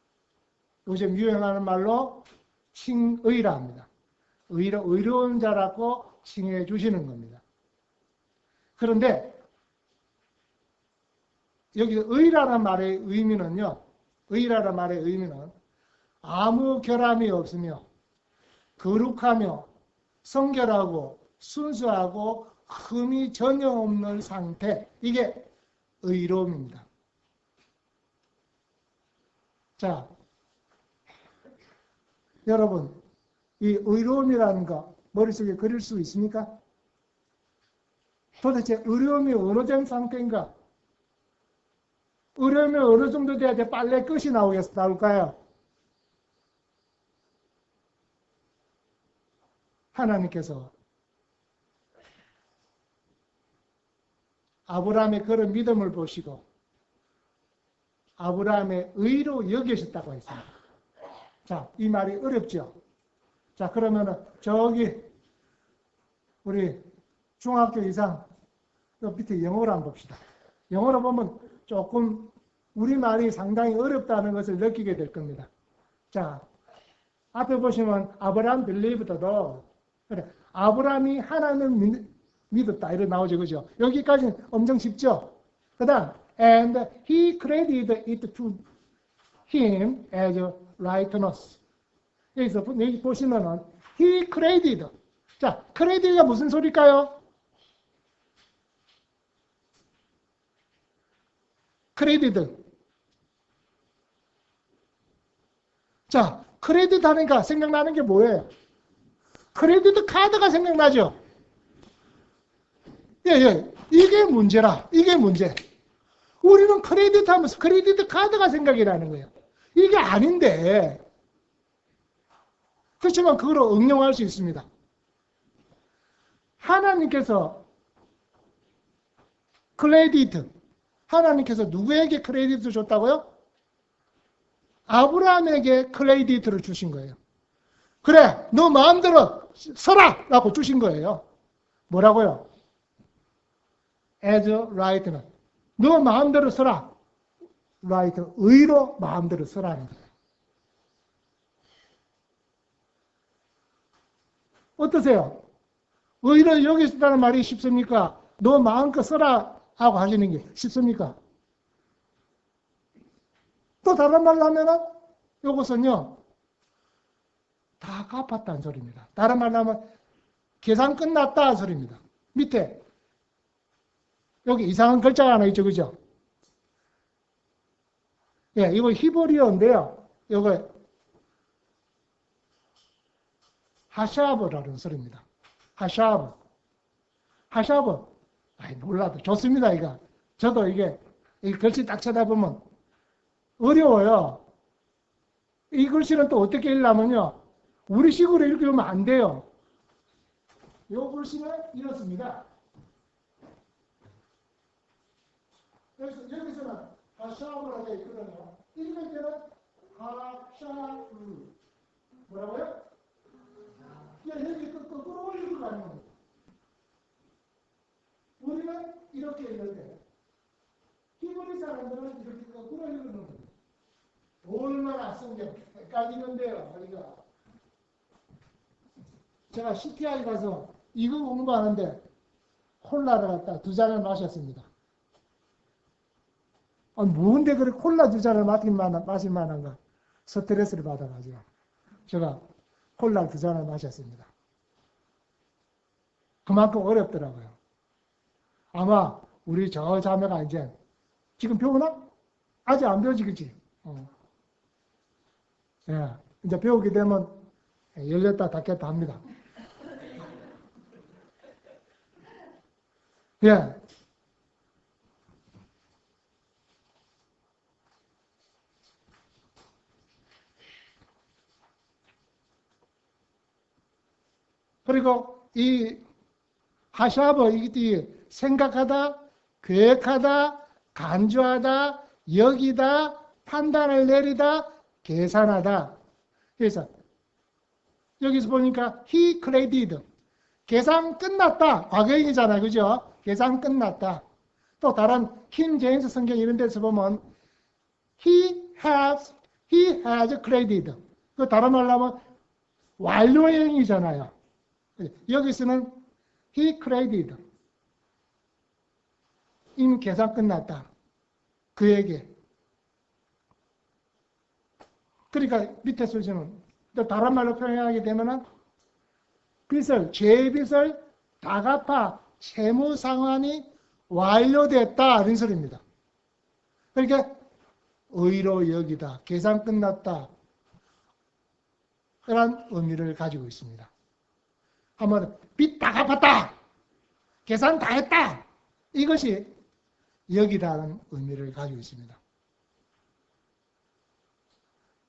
요즘 유행하는 말로 칭의라 합니다. 의로운 자라고 칭해 주시는 겁니다. 그런데 여기 의라는 말의 의미는요. 의라는 말의 의미는 아무 결함이 없으며 거룩하며 성결하고 순수하고 흠이 전혀 없는 상태. 이게 의로움입니다. 자, 여러분, 이 의로움이라는 거 머릿속에 그릴 수 있습니까? 도대체 의로움이 어느 정도 상태인가? 의로움이 어느 정도 돼야 빨래 끝이 나올까요? 하나님께서 아브라함의 그런 믿음을 보시고 아브라함의 의로 여기셨다고 했습니다. 자, 이 말이 어렵죠? 자, 그러면은 저기 우리 중학교 이상 요 밑에 영어로 한번 봅시다. 영어로 보면 조금 우리말이 상당히 어렵다는 것을 느끼게 될 겁니다. 자, 앞에 보시면 아브라함 believed도 그래, 아브라함이 하나님을 믿었다 이렇게 나오죠, 그죠? 여기까지는 엄청 쉽죠. 그다음 and he credited it to him as righteousness. 여기 보시면은 he credited. 자, credit가 무슨 소리일까요? 크레디트. 자, 크레디트 하니까 생각나는 게 뭐예요? 크레디트 카드가 생각나죠? 예. 이게 문제라. 이게 문제. 우리는 크레디트 하면서 크레디트 카드가 생각이 나는 거예요. 이게 아닌데. 그렇지만 그걸로 응용할 수 있습니다. 하나님께서 크레디트. 하나님께서 누구에게 크레디트를 줬다고요? 아브라함에게 크레디트를 주신 거예요. 그래, 너 마음대로 서라! 라고 주신 거예요. 뭐라고요? As right는. 너 마음대로 서라. right, 의로 마음대로 서라는 거예요. 어떠세요? 의로 여기 있다는 말이 쉽습니까? 너 마음껏 써라 하고 하시는 게 쉽습니까? 또 다른 말로 하면은 이것은요 다 갚았다는 소리입니다. 다른 말로 하면 계산 끝났다는 소리입니다. 밑에 여기 이상한 글자가 하나 있죠, 그죠? 예, 이거 히브리어인데요. 이거 하샤브라는 소리입니다. 하샤브. 아이, 몰라도 좋습니다, 이거. 저도 이게, 이 글씨 딱 쳐다보면 어려워요. 이 글씨는 또 어떻게 읽으려면요. 우리 식으로 읽으면 안 돼요. 이 글씨는 이렇습니다. 여기서는 하샤브라고 되어 있거든요. 읽을 때는 하샤브. 뭐라고요? 여기 거꾸로 읽고 가는 겁니다. 우리는 이렇게 읽는데 히브리 사람들은 이렇게 거꾸로 읽는 겁니다. 얼마나 성경 헷갈리는데요, 우리가. 제가 CTI 가서 이거 공부하는데 콜라를 갖다 2잔을 마셨습니다. 뭔데 그래 콜라 2잔을 마실 만한가? 스트레스를 받아가지고 제가 콜라 2잔을 마셨습니다. 그만큼 어렵더라고요. 아마 우리 저 자매가 이제 지금 배우나? 아직 안 배우지, 그치? 예, 이제 배우게 되면 열렸다 닫겠다 합니다. 예. 그리고 이 하샤브, 이 생각하다, 계획하다, 간주하다, 여기다, 판단을 내리다, 계산하다. 그래서 여기서 보니까 he credited. 계산 끝났다. 과거형이잖아요. 그죠? 계산 끝났다. 또 다른 킹 제임스 성경 이런 데서 보면 he has He has created. 그 다른 말로 하면 완료형이잖아요. 여기서는 he created. 이미 계산 끝났다. 그에게. 그러니까 밑에 수지는 또 다른 말로 표현하게 되면은 죄빚을 다 갚아 채무 상환이 완료됐다. 이런 소리입니다. 그러니까 의로 여기다. 계산 끝났다. 그런 의미를 가지고 있습니다. 한번 빚 다 갚았다. 계산 다 했다. 이것이 여기다는 의미를 가지고 있습니다.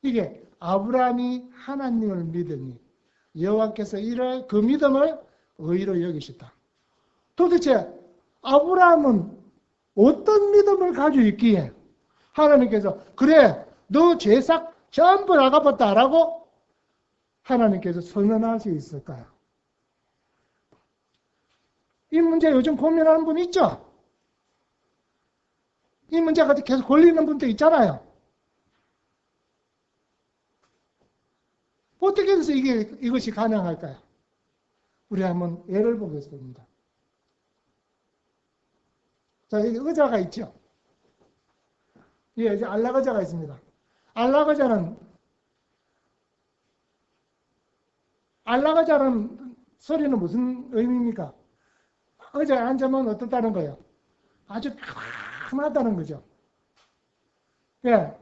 이게 아브라함이 하나님을 믿으니 여호와께서 이를 그 믿음을 의로 여기셨다. 도대체 아브라함은 어떤 믿음을 가지고 있기에 하나님께서 그래 너 죄삭 전부 다 갚았다라고 하나님께서 선언할 수 있을까요? 이 문제 요즘 고민하는 분 있죠? 이 문제가 계속 걸리는 분도 있잖아요. 어떻게 해서 이것이 가능할까요? 우리 한번 예를 보겠습니다. 자, 여기 의자가 있죠? 예, 이제 안락 의자가 있습니다. 안락 의자는 소리는 무슨 의미입니까? 의자에 앉으면 어떻다는 거예요? 아주 편하다는 거죠. 예.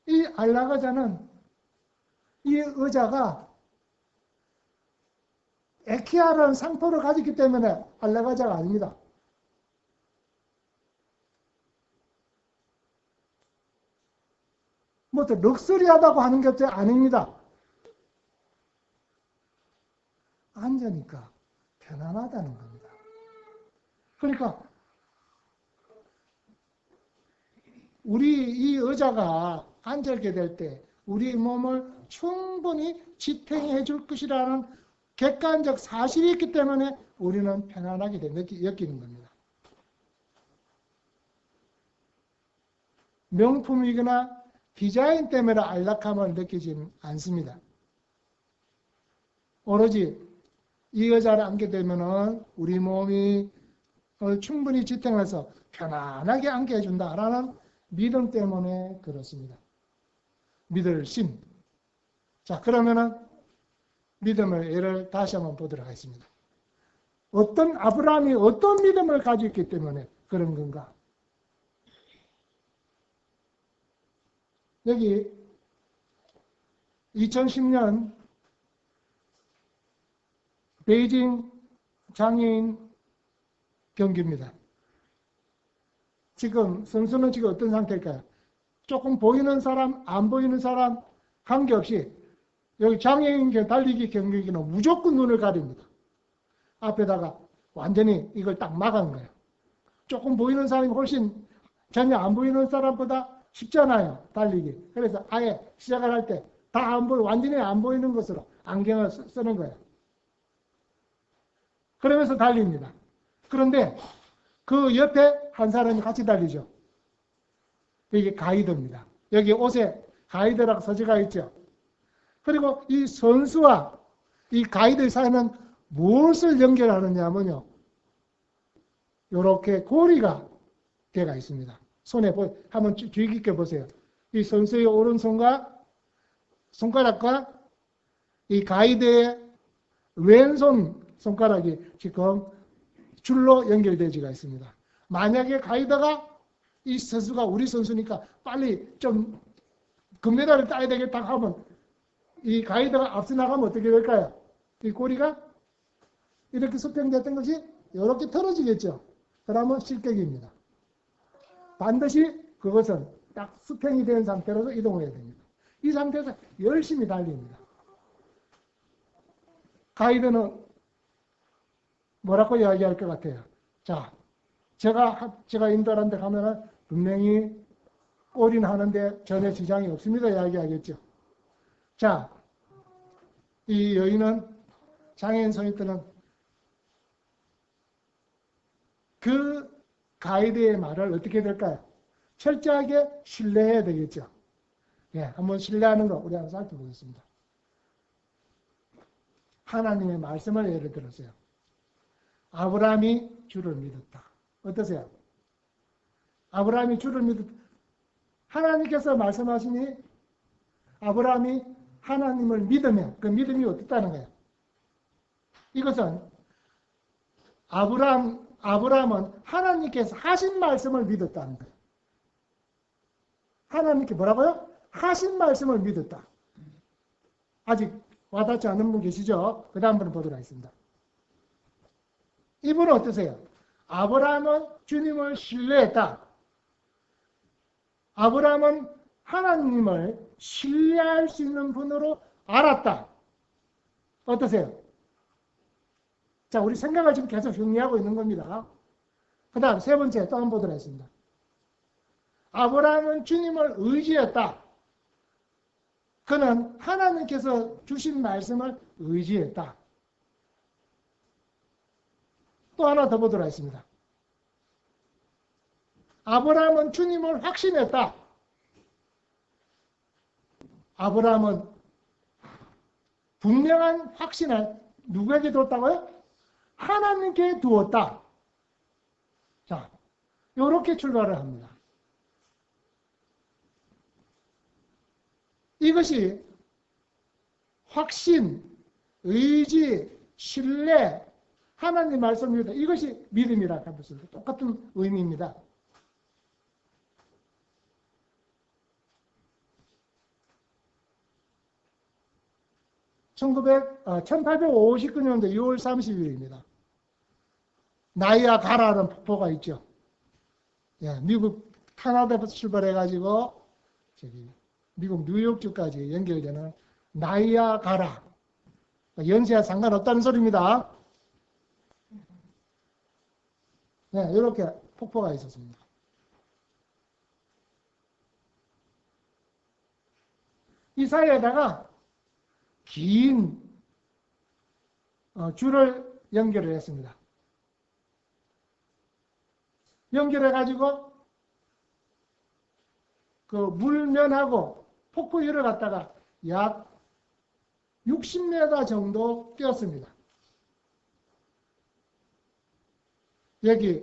이 안락 의자는 이 의자가 에키아라는 상표를 가졌기 때문에 안락 의자가 아닙니다. 뭐 또 럭셔리하다고 하는 게 아닙니다. 앉으니까 편안하다는 겁니다. 그러니까 우리 이 의자가 앉게 될 때 우리 몸을 충분히 지탱해 줄 것이라는 객관적 사실이 있기 때문에 우리는 편안하게 느끼는 겁니다. 명품이거나 디자인 때문에 안락함을 느끼지는 않습니다. 오로지 이 의자를 앉게 되면 우리 몸이 충분히 지탱해서 편안하게 앉게 해준다라는 믿음 때문에 그렇습니다. 믿을 심. 자, 그러면은 믿음의 예를 다시 한번 보도록 하겠습니다. 아브라함이 어떤 믿음을 가지고 있기 때문에 그런 건가? 여기 2010년 베이징 장애인 경기입니다. 지금 선수는 지금 어떤 상태일까요? 조금 보이는 사람, 안 보이는 사람 관계없이 여기 장애인 달리기 경기는 무조건 눈을 가립니다. 앞에다가 완전히 이걸 딱 막은 거예요. 조금 보이는 사람이 훨씬 전혀 안 보이는 사람보다 쉽잖아요. 달리기. 그래서 아예 시작을 할 때 다 안 보여, 완전히 안 보이는 것으로 안경을 쓰는 거예요. 그러면서 달립니다. 그런데 그 옆에 한 사람이 같이 달리죠. 이게 가이드입니다. 여기 옷에 가이드라고 서지가 있죠. 그리고 이 선수와 이 가이드 사이는 무엇을 연결하느냐면요. 이렇게 고리가 되어 있습니다. 손에 한번 주의 깊게 보세요. 이 선수의 오른손과 손가락과 이 가이드의 왼손 손가락이 지금 줄로 연결되어지가 있습니다. 만약에 가이드가 이 선수가 우리 선수니까 빨리 좀 금메달을 따야 되겠다 하면 이 가이드가 앞서 나가면 어떻게 될까요? 이 고리가 이렇게 수평됐던 것이 이렇게 틀어지겠죠. 그러면 실격입니다. 반드시 그것은 딱 수평이 된 상태로서 이동을 해야 됩니다. 이 상태에서 열심히 달립니다. 가이드는 뭐라고 이야기할 것 같아요? 자, 제가 인도하는 데 가면은 분명히 올인하는데 전혀 지장이 없습니다. 이야기하겠죠. 자, 이 여인은 장애인 선수들은 그 가이드의 말을 어떻게 될까요? 철저하게 신뢰해야 되겠죠. 예, 한번 신뢰하는 거 우리 한번 살펴보겠습니다. 하나님의 말씀을 예를 들었어요. 아브라함이 주를 믿었다. 어떠세요? 아브라함이 주를 믿었다. 하나님께서 말씀하시니 아브라함이 하나님을 믿으면 그 믿음이 어떻다는 거예요? 이것은 아브라함은 하나님께서 하신 말씀을 믿었다는 거예요. 하나님께 뭐라고요? 하신 말씀을 믿었다. 아직 와닿지 않은 분 계시죠? 그 다음 분을 보도록 하겠습니다. 이분은 어떠세요? 아브라함은 주님을 신뢰했다. 아브라함은 하나님을 신뢰할 수 있는 분으로 알았다. 어떠세요? 자, 우리 생각을 지금 계속 정리하고 있는 겁니다. 그 다음 세 번째 또 한 번 보도록 하겠습니다. 아브라함은 주님을 의지했다. 그는 하나님께서 주신 말씀을 의지했다. 또 하나 더 보도록 하겠습니다. 아브라함은 주님을 확신했다. 아브라함은 분명한 확신을 누구에게 뒀다고요? 하나님께 두었다. 자, 이렇게 출발을 합니다. 이것이 확신, 의지, 신뢰, 하나님 말씀입니다. 이것이 믿음이라 할 것은 똑같은 의미입니다. 1859년도 6월 30일입니다. 나이아가라는 폭포가 있죠. 예, 미국 캐나다에서 출발해가지고 미국 뉴욕주까지 연결되는 나이아가라. 연세와 상관없다는 소리입니다. 네, 이렇게 폭포가 있었습니다. 이 사이에다가 긴 줄을 연결을 했습니다. 연결해가지고 그 물면하고 폭포위를 갖다가 약 60m 정도 띄었습니다. 여기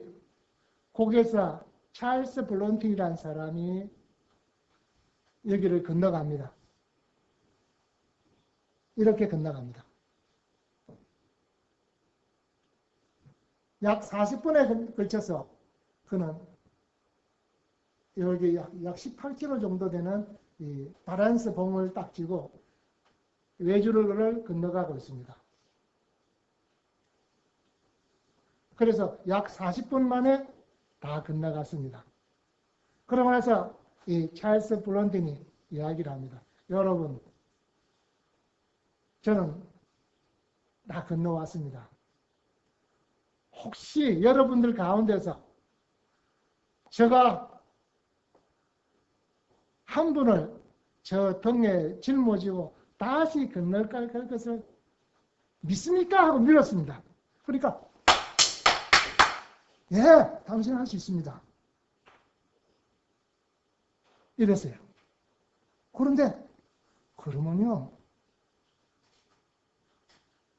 고개사 찰스 블론팅이라는 사람이 여기를 건너갑니다. 이렇게 건너갑니다. 약 40분에 걸쳐서 그는 여기 약 18km 정도 되는 이 바란스 봉을 딱 쥐고 외주를 건너가고 있습니다. 그래서 약 40분 만에 다 건너갔습니다. 그러고 나서 이 찰스 블론틴이 이야기를 합니다. 여러분, 저는 다 건너왔습니다. 혹시 여러분들 가운데서 제가 한 분을 저 등에 짊어지고 다시 건널 것을 믿습니까? 하고 물었습니다. 그러니까 예, 당신은 할 수 있습니다. 이랬어요. 그런데 그러면요,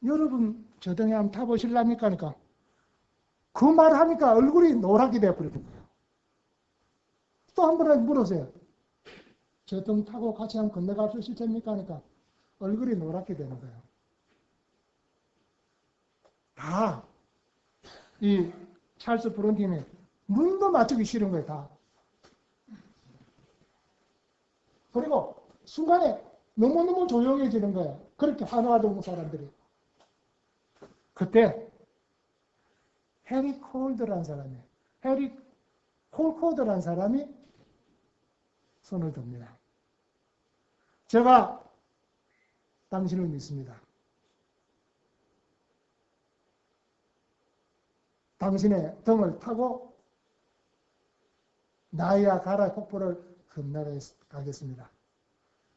여러분 저 등에 한번 타보실랍니까? 하니까 그 말 하니까 얼굴이 노랗게 되어버리는 거예요. 또 한 번 물으세요. 저 등 타고 같이 한번 건너가 주실 겁니까? 하니까 얼굴이 노랗게 되는 거예요. 다 이 찰스 브론틴이 눈도 맞추기 싫은 거예요. 다. 그리고 순간에 너무너무 조용해지는 거예요. 그렇게 환호하던 사람들이. 그때 해리 콜드라는 사람이, 해리 콜코드라는 사람이 손을 듭니다. 제가 당신을 믿습니다. 당신의 등을 타고 나이아가라 폭포를 건너가겠습니다.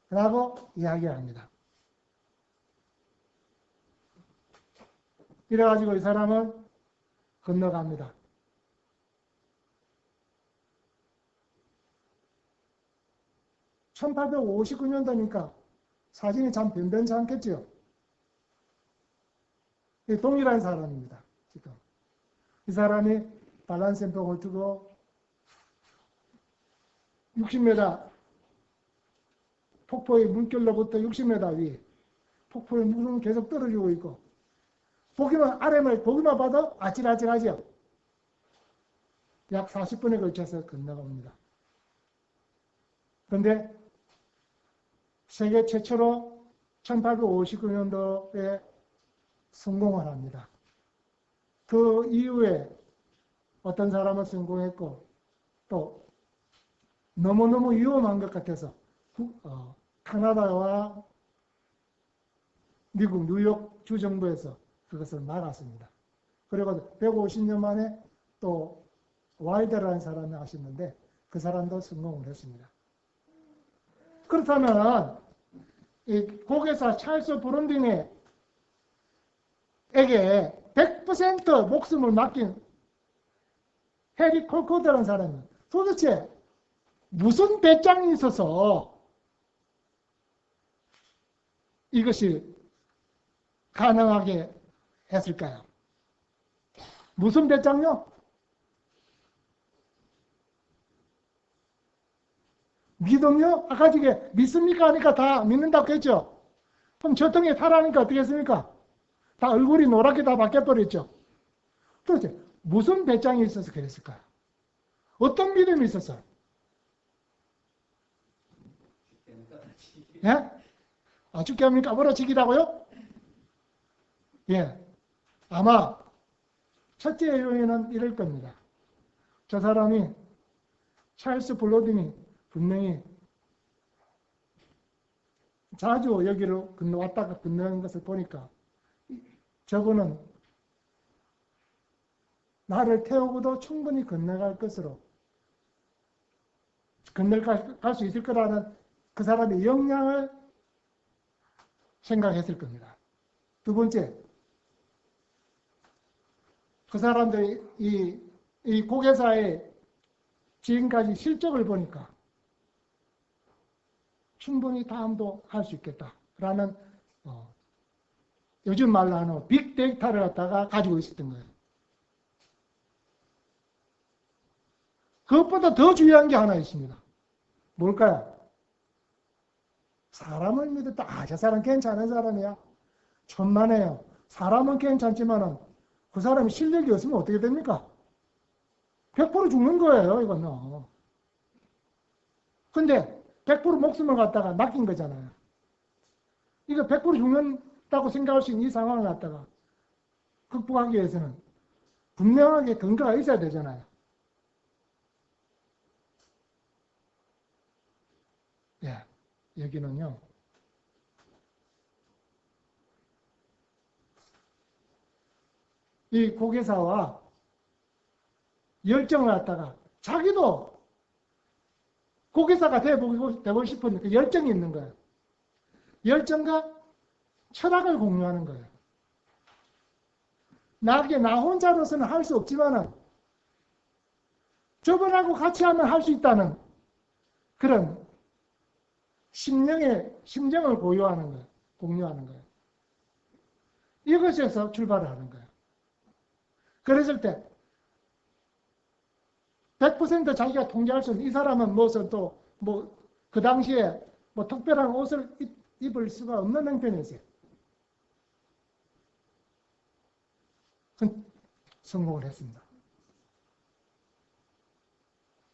라고 이야기합니다. 이래가지고 이 사람은 건너갑니다. 1859년도니까 사진이 참 변변치 않겠죠. 동일한 사람입니다. 지금 이 사람이 발란센병을 두고 60m 폭포의 물결로부터 60m 위 폭포의 물은 계속 떨어지고 있고 보기만 봐도 아찔아찔하죠. 약 40분에 걸쳐서 건너갑니다. 그런데 세계 최초로 1859년도에 성공을 합니다. 그 이후에 어떤 사람은 성공했고 또 너무너무 위험한 것 같아서 카나다와 미국 뉴욕 주정부에서 그것을 막았습니다. 그리고 150년 만에 또 와이드라는 사람이 하셨는데 그 사람도 성공을 했습니다. 그렇다면 이 고개사 찰스 브론딩에게 100% 목숨을 맡긴 해리 콜코드라는 사람은 도대체 무슨 배짱이 있어서 이것이 가능하게 했을까요? 무슨 배짱요? 믿음요? 아까 이게 믿습니까? 하니까 다 믿는다고 했죠? 그럼 저통에 타라니까 어떻게 했습니까? 다 얼굴이 노랗게 다 바뀌어버렸죠? 도대체 무슨 배짱이 있어서 그랬을까요? 어떤 믿음이 있었어요? 예? 죽게 합니까? 몰아치기라고요? 예. 아마 첫째 요인은 이럴 겁니다. 저 사람이 찰스 블로딩이 분명히 자주 여기로 왔다가 건너는 것을 보니까 저분은 나를 태우고도 충분히 건너갈 것으로 건너갈 수 있을 거라는 그 사람의 역량을 생각했을 겁니다. 두 번째, 그 사람들이 이 고개사의 지금까지 실적을 보니까 충분히 다음도 할 수 있겠다라는 요즘 말로 하는 빅데이터를 갖다가 가지고 있었던 거예요. 그것보다 더 중요한 게 하나 있습니다. 뭘까요? 사람을 믿었다. 저 사람 괜찮은 사람이야. 천만에요. 사람은 괜찮지만은 그 사람이 실력이 없으면 어떻게 됩니까? 100% 죽는 거예요, 이거는. 근데 100% 목숨을 갖다가 맡긴 거잖아요. 이거 100% 죽는다고 생각할 수 있는 이 상황을 갖다가 극복하기 위해서는 분명하게 근거가 있어야 되잖아요. 예, 여기는요. 이 고개사와 열정을 갖다가 자기도 고개사가 되고 싶은 그 열정이 있는 거예요. 열정과 철학을 공유하는 거예요. 나 혼자로서는 할 수 없지만은 저분하고 같이 하면 할 수 있다는 그런 심정을 공유하는 거예요. 이것에서 출발을 하는 거예요. 그랬을 때 100% 자기가 통제할 수 있는 이 사람은 무슨 또 그 당시에 특별한 옷을 입을 수가 없는 형편이었어요. 성공을 했습니다.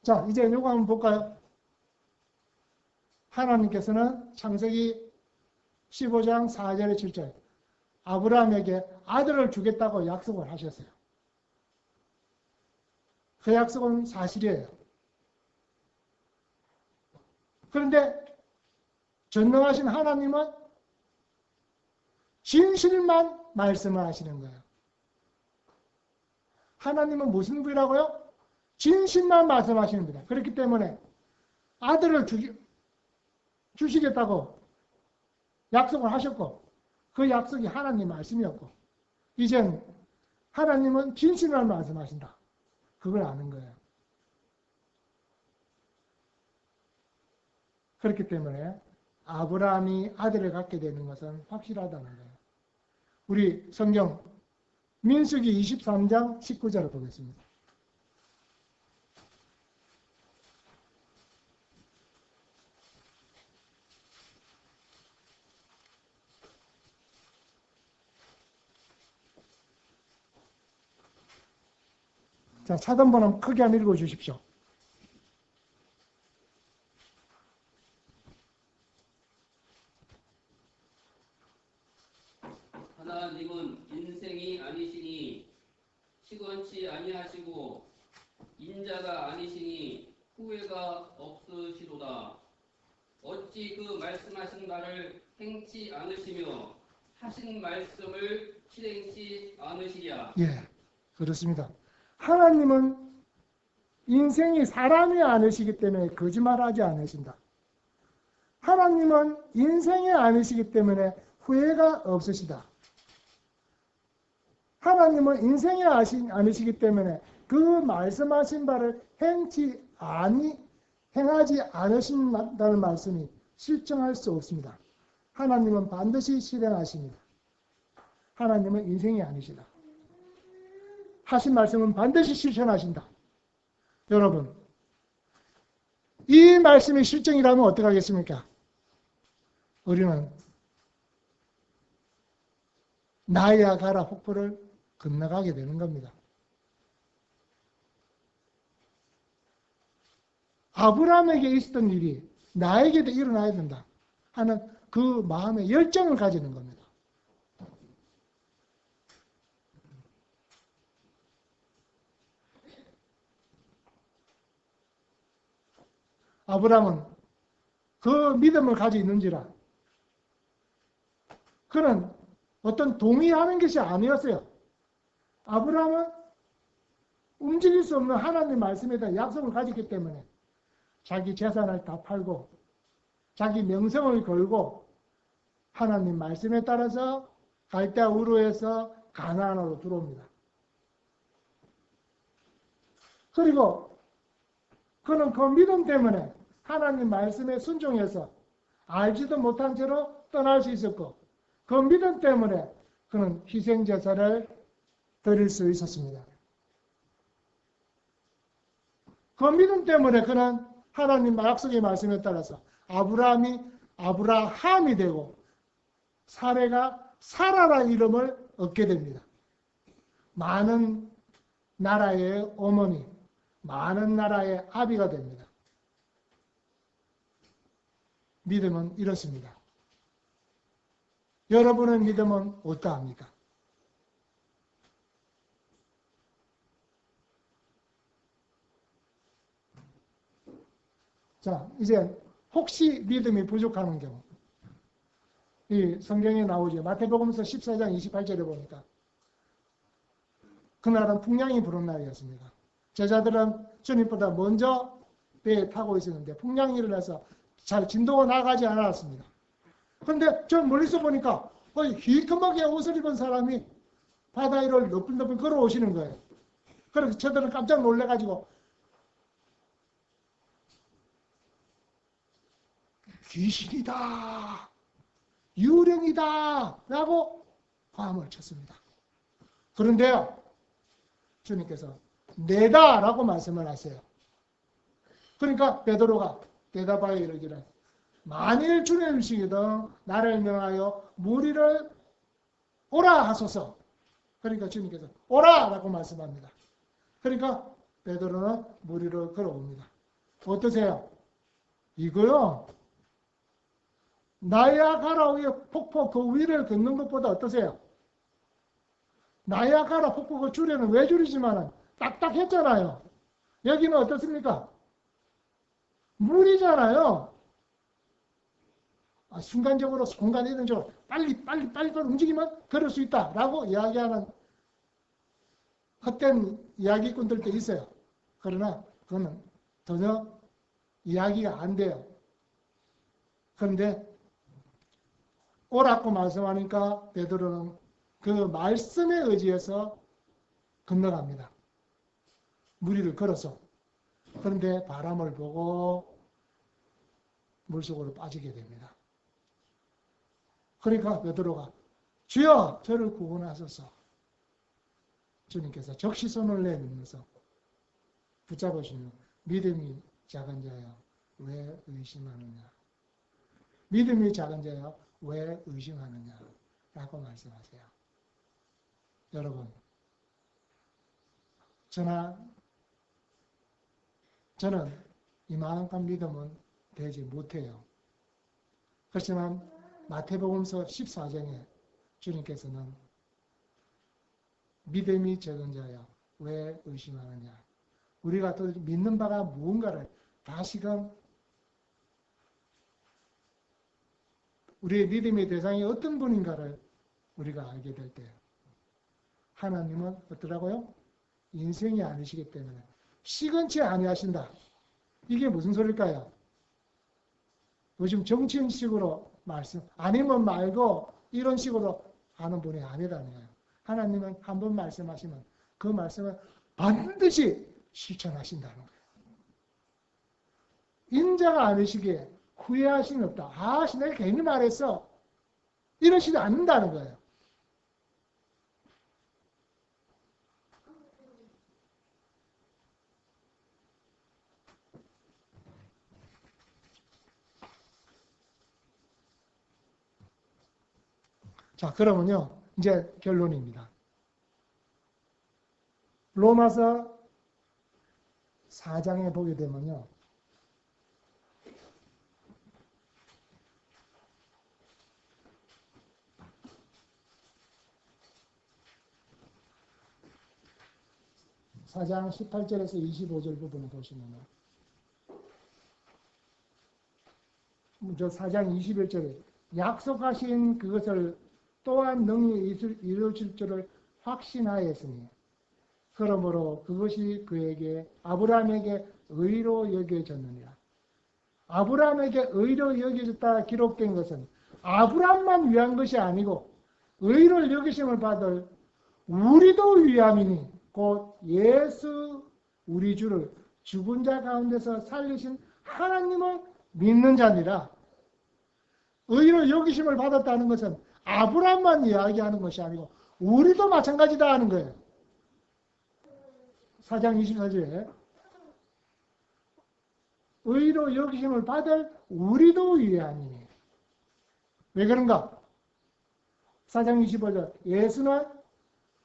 자, 이제 이거 한번 볼까요? 하나님께서는 창세기 15장 4절에 7절 아브라함에게 아들을 주겠다고 약속을 하셨어요. 그 약속은 사실이에요. 그런데 전능하신 하나님은 진실만 말씀을 하시는 거예요. 하나님은 무슨 분이라고요? 진실만 말씀하시는 분이다. 그렇기 때문에 아들을 주시겠다고 약속을 하셨고 그 약속이 하나님 말씀이었고 이젠 하나님은 진실만 말씀하신다. 그걸 아는 거예요. 그렇기 때문에 아브라함이 아들을 갖게 되는 것은 확실하다는 거예요. 우리 성경 민수기 23장 19절을 보겠습니다. 자, 사단번호 크게 한번 읽어주십시오. 하나님은 인생이 아니시니 시건치 아니하시고 인자가 아니시니 후회가 없으시도다. 어찌 그 말씀하신 바를 행치 않으시며 하신 말씀을 실행치 않으시랴. 예, 그렇습니다. 하나님은 인생이 사람이 아니시기 때문에 거짓말하지 않으신다. 하나님은 인생이 아니시기 때문에 후회가 없으시다. 하나님은 인생이 아니시기 때문에 그 말씀하신 바를 행하지 않으신다는 말씀이 실증할 수 없습니다. 하나님은 반드시 실행하십니다. 하나님은 인생이 아니시다. 하신 말씀은 반드시 실천하신다. 여러분, 이 말씀이 실정이라면 어떻게 하겠습니까? 우리는 나야가라 폭포를 건너가게 되는 겁니다. 아브라함에게 있었던 일이 나에게도 일어나야 된다 하는 그 마음의 열정을 가지는 겁니다. 아브라함은 그 믿음을 가지고 있는지라 그는 어떤 동의하는 것이 아니었어요. 아브라함은 움직일 수 없는 하나님 말씀에 대한 약속을 가졌기 때문에 자기 재산을 다 팔고 자기 명성을 걸고 하나님 말씀에 따라서 갈대아 우르에서 가나안으로 들어옵니다. 그리고 그는 그 믿음 때문에 하나님 말씀에 순종해서 알지도 못한 채로 떠날 수 있었고 그 믿음 때문에 그는 희생제사를 드릴 수 있었습니다. 그 믿음 때문에 그는 하나님 약속의 말씀에 따라서 아브라함이 되고 사레가 사라라 이름을 얻게 됩니다. 많은 나라의 어머니, 많은 나라의 아비가 됩니다. 믿음은 이렇습니다. 여러분의 믿음은 어떠합니까? 자, 이제 혹시 믿음이 부족하는 경우 이 성경에 나오죠. 마태복음서 14장 28절에 보니까 그날은 풍랑이 부는 날이었습니다. 제자들은 주님보다 먼저 배에 타고 있었는데 풍랑이 일어나서 잘 진도가 나가지 않았습니다. 그런데 저 멀리서 보니까 희끄하게 옷을 입은 사람이 바다 위를 너풀너풀 걸어오시는 거예요. 그래서 저들은 깜짝 놀래가지고 귀신이다, 유령이다 라고 화음을 쳤습니다. 그런데요, 주님께서 내다 라고 말씀을 하세요. 그러니까 베드로가 대답하여 이르기를 만일 주님이시거든 나를 명하여 무리를 오라 하소서. 그러니까 주님께서 오라 라고 말씀합니다. 그러니까 베드로는 무리를 걸어옵니다. 어떠세요? 이거요, 나야가라의 폭포 그 위를 걷는 것보다 어떠세요? 나야가라 폭포 그 줄에는 왜 줄이지만은 딱딱했잖아요. 여기는 어떻습니까? 물이잖아요. 순간적으로 공간 이동적으로 빨리 움직이면 걸을 수 있다라고 이야기하는 헛된 이야기꾼들도 있어요. 그러나 그거는 전혀 이야기가 안 돼요. 그런데 오라고 말씀하니까 베드로는 그 말씀에 의지해서 건너갑니다. 무리를 걸어서. 그런데 바람을 보고 물속으로 빠지게 됩니다. 그러니까 베드로가 주여 저를 구원하소서. 주님께서 적시손을 내밀면서 붙잡으시는 믿음이 작은 자여 왜 의심하느냐. 믿음이 작은 자여 왜 의심하느냐 라고 말씀하세요. 여러분, 저는 이만한 믿음은 되지 못해요. 그렇지만 마태복음서 14장에 주님께서는 믿음이 적은 자여 왜 의심하느냐. 우리가 또 믿는 바가 무언가를 다시금 우리의 믿음의 대상이 어떤 분인가를 우리가 알게 될 때 하나님은 어떠라고요? 인생이 아니시기 때문에 시건치 아니하신다. 이게 무슨 소리일까요? 요즘 정치인식으로 말씀 아니면 말고 이런 식으로 하는 분이 아니라는 거예요. 하나님은 한 번 말씀하시면 그 말씀을 반드시 실천하신다는 거예요. 인자가 아니시기에 후회하시는 없다. 아, 내가 괜히 말했어. 이러시지 않는다는 거예요. 자, 그러면요. 이제 결론입니다. 로마서 4장에 보게 되면요. (4장) 18절에서 25절 부분을 보시면요. 저 4장 21절에 약속하신 그것을 또한 능히 이루어질 줄을 확신하였으니 그러므로 그것이 그에게 아브라함에게 의로 여겨졌느니라. 아브라함에게 의로 여겨졌다 기록된 것은 아브라함만 위한 것이 아니고 의로 여기심을 받을 우리도 위함이니 곧 예수 우리 주를 죽은 자 가운데서 살리신 하나님을 믿는 자니라. 의로 여기심을 받았다는 것은 아브라함만 이야기하는 것이 아니고 우리도 마찬가지다 하는 거예요. 4장 24절에 의로 여기심을 받을 우리도 위하니. 왜 그런가? 4장 25절 예수는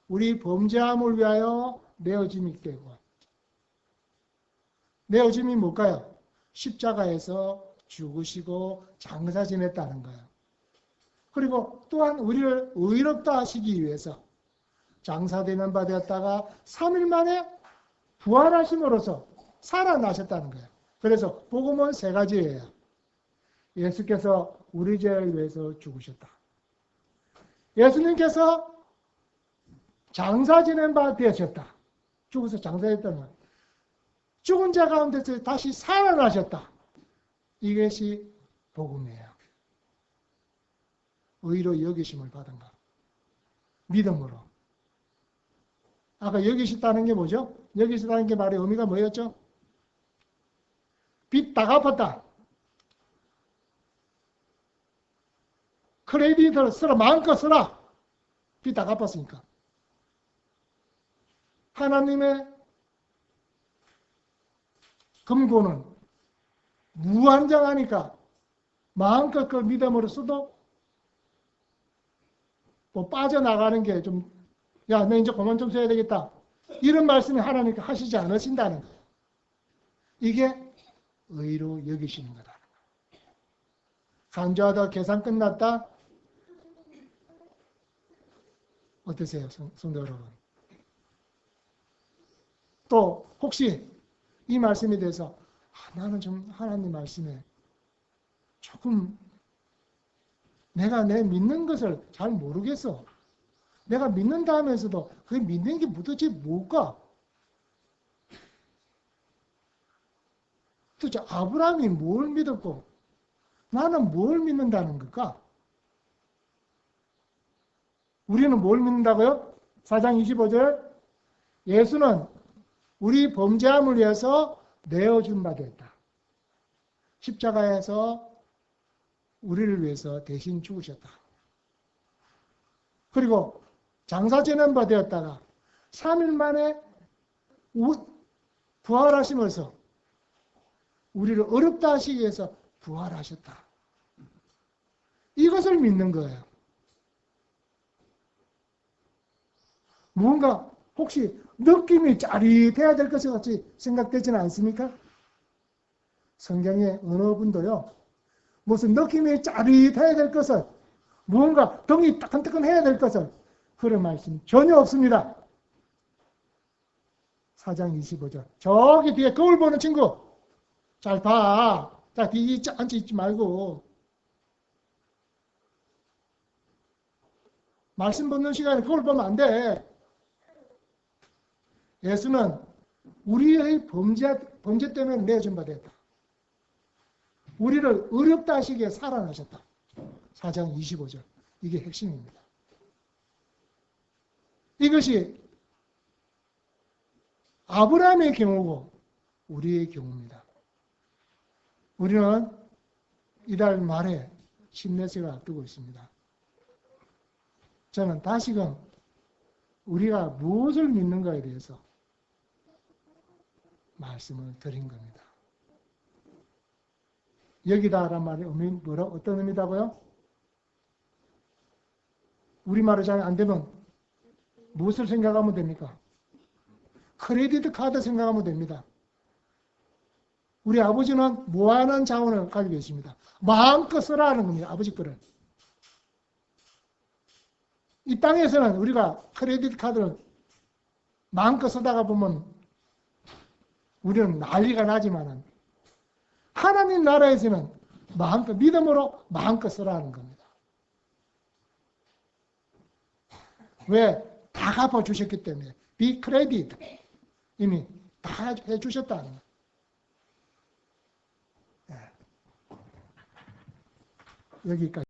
우리 범죄함을 위하여 내어짐이 되고 내어짐이 뭘까요? 십자가에서 죽으시고 장사 지냈다는 거예요. 그리고 또한 우리를 의롭다 하시기 위해서 장사되는 바 되었다가 3일 만에 부활하심으로써 살아나셨다는 거예요. 그래서 복음은 세 가지예요. 예수께서 우리 죄를 위해서 죽으셨다. 예수님께서 장사 지낸 바 되셨다. 죽어서 장사했다는 거예요. 죽은 자 가운데서 다시 살아나셨다. 이것이 복음이에요. 의로 여기심을 받은 것. 믿음으로. 아까 여기셨다는 게 뭐죠? 여기셨다는 게 말의 의미가 뭐였죠? 빚 다 갚았다. 크레딧을 쓰라. 마음껏 쓰라. 빚 다 갚았으니까. 하나님의 금고는 무한정하니까 마음껏 그 믿음으로 써도 뭐 빠져나가는 게 좀, 야, 너 이제 그만 좀 써야 되겠다. 이런 말씀이 하나님께 하시지 않으신다는 거예요. 이게 의로 여기시는 거다. 간주하다 계산 끝났다? 어떠세요, 성도 여러분? 또 혹시 이 말씀에 대해서 나는 좀 하나님 말씀에 조금 내가 내 믿는 것을 잘 모르겠어. 내가 믿는다 하면서도 그 믿는 게 도대체 뭘까? 도대체 아브라함이 뭘 믿었고 나는 뭘 믿는다는 걸까? 우리는 뭘 믿는다고요? 4장 25절 예수는 우리 범죄함을 위해서 내어준 바 되었다. 십자가에서 우리를 위해서 대신 죽으셨다. 그리고 장사 전염바 되었다가 3일 만에 부활하시면서 우리를 어렵다 하시기 위해서 부활하셨다. 이것을 믿는 거예요. 뭔가 혹시 느낌이 짜릿해야 될 것 같이 생각되지는 않습니까? 성경의 어느 분도요, 무슨 느낌이 짜릿해야 될 것을, 무언가 등이 따끈따끈해야 될 것을, 그런 말씀 전혀 없습니다. 4장 25절. 저기 뒤에 거울 보는 친구, 잘 봐. 자, 뒤에 앉아있지 말고. 말씀 듣는 시간에 거울 보면 안 돼. 예수는 우리의 범죄 때문에 내준 바 됐다. 우리를 어렵다 하시기에 살아나셨다. 4장 25절. 이게 핵심입니다. 이것이 아브라함의 경우고 우리의 경우입니다. 우리는 이달 말에 침례식을 앞두고 있습니다. 저는 다시금 우리가 무엇을 믿는가에 대해서 말씀을 드린 겁니다. 여기다란 말의 의미, 어떤 의미다고요? 우리말로 잘 안 되면 무엇을 생각하면 됩니까? 크레디트 카드 생각하면 됩니다. 우리 아버지는 무한한 자원을 가지고 계십니다. 마음껏 써라 하는 겁니다. 아버지 거를. 이 땅에서는 우리가 크레디트 카드를 마음껏 쓰다가 보면 우리는 난리가 나지만은 하나님 나라에서는 마음껏 믿음으로 마음껏 쓰라 하는 겁니다. 왜? 다 갚아주셨기 때문에. 비 크레디트. 이미 다 해주셨다는 거예요. 여기까지.